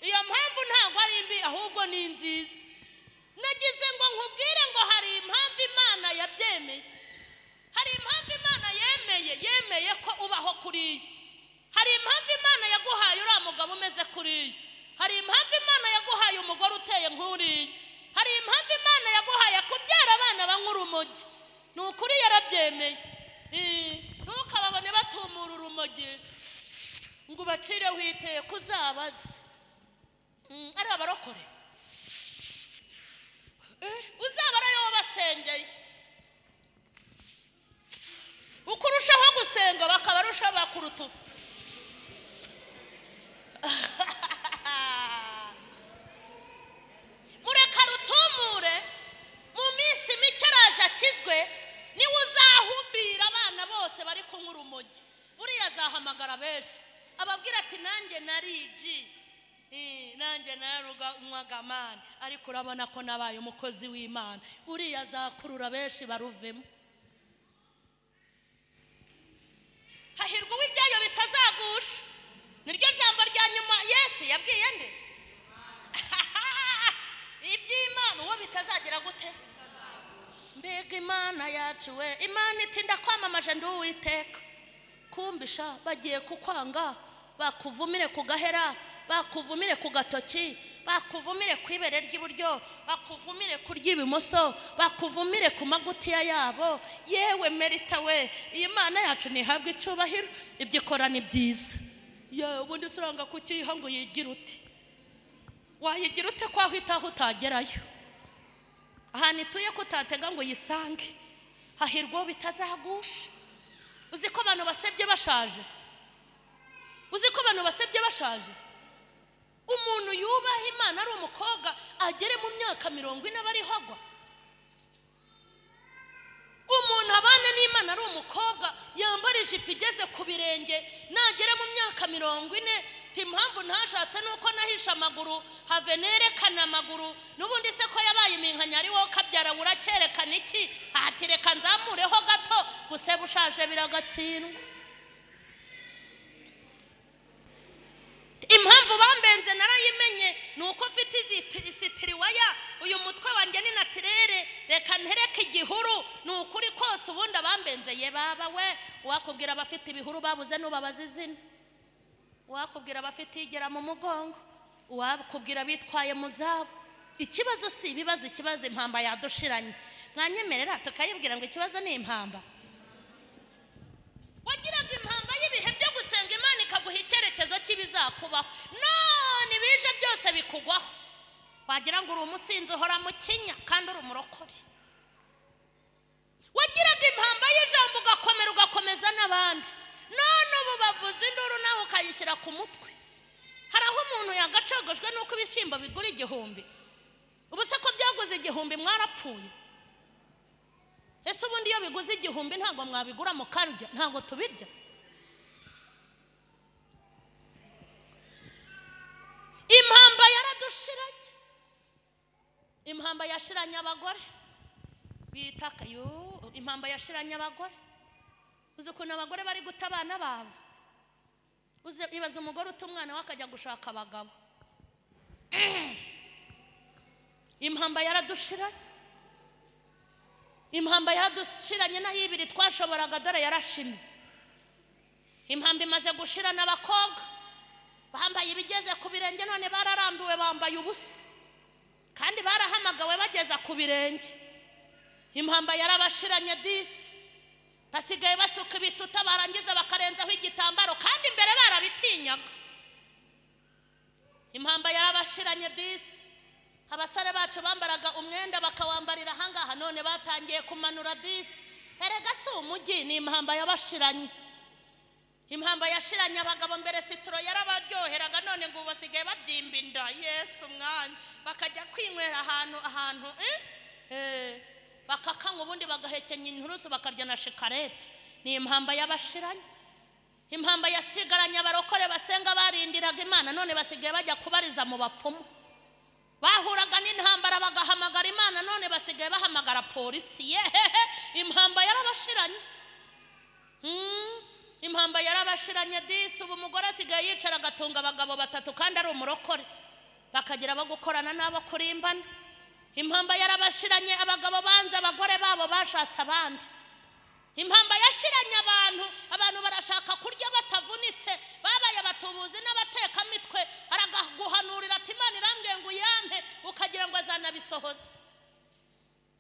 Iyo mpamvu ntabwo ari mbi, ahubwo ni nziza. Nagize ngo nkubwire ngo hari impamvu Imana yabyemeye. Hari impamvu Imana yemeye ko ubaho kuriya. Hari impamvu Imana yaguhaye uriya mugabo umeze kuriya. Hari impamvu Imana yaguhaye umugore uteye nk'uriya. Hari impamvu Imana yaguhaye kubyara abana banywa urumogi. Ni ukuri yarabyemeye. Ntukababone batumura urumogi ngo ubacire witeye kuzabaza. Ari abarokore. Uzabarayo basengeye. Ukurushaho gusenga bakabarusha bakurutu. Mureka rutumure mu minsi mikeraje akizwe, ni uzahumbira abana bose bari kunywa urumogi. Buriya azahamagara benshi ababwira ati nanjye nariji, nanjye narunywaga Mana, ariko urabona ko nabaye umukozi w'Imana. Buriya azakurura benshi baruvemo. Hahirwa uw'ibyayo bitazagusha. Niryo jambo rya nyuma Yesu yabwiye nde? Iby'Imana uwo bitazagira gute? Mbega Imana yacu we, Imana iti ndakwamamaje ndi Uwiteka. Kumbisha bagiye kukwanga, bakuvumire ku gahera, bakuvumire ku gatoki, bakuvumire ku ibere ry'iburyo, bakuvumire ku ry'ibumoso, bakuvumire ku magutiya yabo. Yewe merita we, iyi Mana yacu nihabwe icyubahiro, ibyo ikora ni byiza. Yewe ubundi suranga kukiha ngo yigira uti? Wayigira ute kwa hitaho utagerayo? Ahantu ituye kutatega ngo yisange. Hahirwa bitazagusha. Uzi ko abantu basebye bashaje? uzi ko abantu basebye bashaje. Umuntu yubaha Imana ari umukobwa agere mu myaka 40 bariho agwa. Umuntu abana n'Imana ari umukobwa yambara ijipo igeze ku birenge nagere mu myaka 40 timpamvu ntashatse nuko nahisha amaguru have nerekana amaguru nubundi se ko yabaye iminkanya ari wo kabyara burakerekana iki hatireka nzamureho gato guseba ushaje biragatsindwa. Impamvu bambenze narayimenye nuko mfite isitiriwaya uyu mutwe wanjye ni natirere reka ntereke igihuru nukuri kose ubundi bambenze ye baba we wakubwira abafite ibihuru babuze nubabaza izina, wakubwira abafite igera mu mugongo, wakubwira bitwaye mu zabo. Ikibazo si ibibazo, ikibazo impamba yadushiranye. Mwanyemerera tukayibwira ngo ikibazo ni impamba. Wagiraga impamba y'ibihe byo gusenga Imana ikaguha icyerekezo cy'ibizakubaho, none ibije byose bikugwaho. Wagira ngo uri umusinzi uhora mu kinya kandi uri umurokore. Wagiraga impamba y'ijambo ugakomera ugakomeza n'abandi, none ubu bavuze induru nawe ukayishyira ku mutwe. Haraho umuntu yagacogojwe nuko ibishyimbo bigura 1000. Ubu se ko byaguze 1000 mwarapfuye? Ese ubundi iyo biguze 1000 ntago mwabigura mukarya, ntago tubirya? Impamba yaradushiranye. Impamba yashiranye abagore bitaka yo, impamba yashiranye abagore. Uzi ukuntu abagore bari guta abana babo? Uzi ibaza umugore utumwana wakajya gushaka abagabo. Impamba yaradushiranye. Impamba yaradushiranye na yibiri twashoboraga dore yarashimze. Impamba imaze gushirana abakobwa bambaye ibigeze ku birenge none bararambiwe bambaye ubusa kandi barahamagawe bageza ku birenge. Impamba yarabashiranye disi basigaye basuka ibituta barangiza bakarenzaho igitambaro kandi imbere barabitinyaga. Impamba yarabashiranye disi abasare bacu bambaraga umwenda bakawambarira hangaha none batangiye kumanura disi. Erega si umujyi ni impamba yabashiranye. Impamba yashiranye abagabo mbere sitro yarabaryoheraga none ngo basigaye babyimba inda. Yesu mwami bakajya kwinywera ahantu bakakanga ubundi bagahekenya inturusu bakarya na shikarete. Ni impamba yabashiranye. Impamba yasigaranye abarokore basenga barindiraga Imana none basigaye bajya kubariza mu bapfumu. Bahuraga n'intambara bagahamagara Imana none basigaye bahamagara polisi. Impamba yarabashiranye. Impamba yarabashiranye disi ubu umugore asigaye yicara agatunga abagabo 3 kandi ari umurokore bakagira bagukorana nabo kurimbana. Impamba yarabashiranye abagabo banze abagore babo bashatse abandi. Impamba yashiranye abantu barashaka kurya batavunitse babaye batubuzi n'abateka mitwe aragaguhanurira ati Imana irambwiye ngo yampe ukagira ngo azanabisohoze.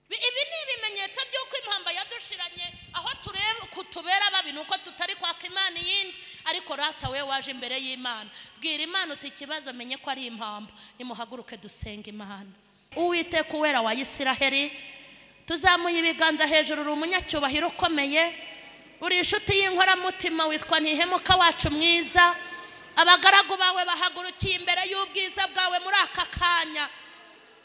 Ibi ni ibimenyetso by'uko impamba yadushiranye aho tureba kutubera babi nuko tutari kwaka Imana yindi ariko rata we waje imbere y'Imana bwira Imana uti ikibazo menye ko ari impamba nimuhaguruke dusenga Imana. Uwiteka uwera wa Isiraheli tuzamuye ibiganza hejuru uri umunyacyubahiro ukomeye uri inshuti y'inkora mutima witwa Ntihemuka wacu mwiza. Abagaragu bawe bahagurukiye imbere y'ubwiza bwawe muri aka kanya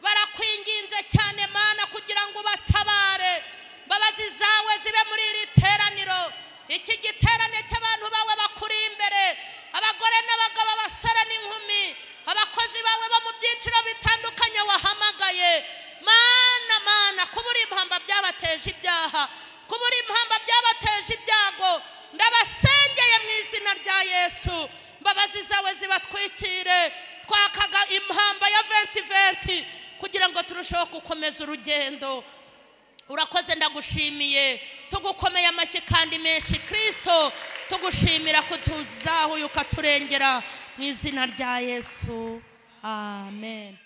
barakwinginze cyane Mana kugira ngo batabare babazi zawe zibe muri iri teraniro. Iki giterane cy'abantu bawe bakuri imbere abagore n'abagabo abasore n'inkumi abakozi bawe bo mu byiciro bitandukanye wahamagaye Mana kubura impamba byabateje ibyaha kubura impamba byabateje ibyago ndabasengeye mu izina rya Yesu babazi zawe zibatwikire twakaga impamba ya 2020 kugira ngo turusheho gukomeza urugendo. Urakoze ndagushimiye tugukomeye amashyi kandi menshi Kristo tugushimira kutuzaho yukaturengera mu izina rya Yesu amen.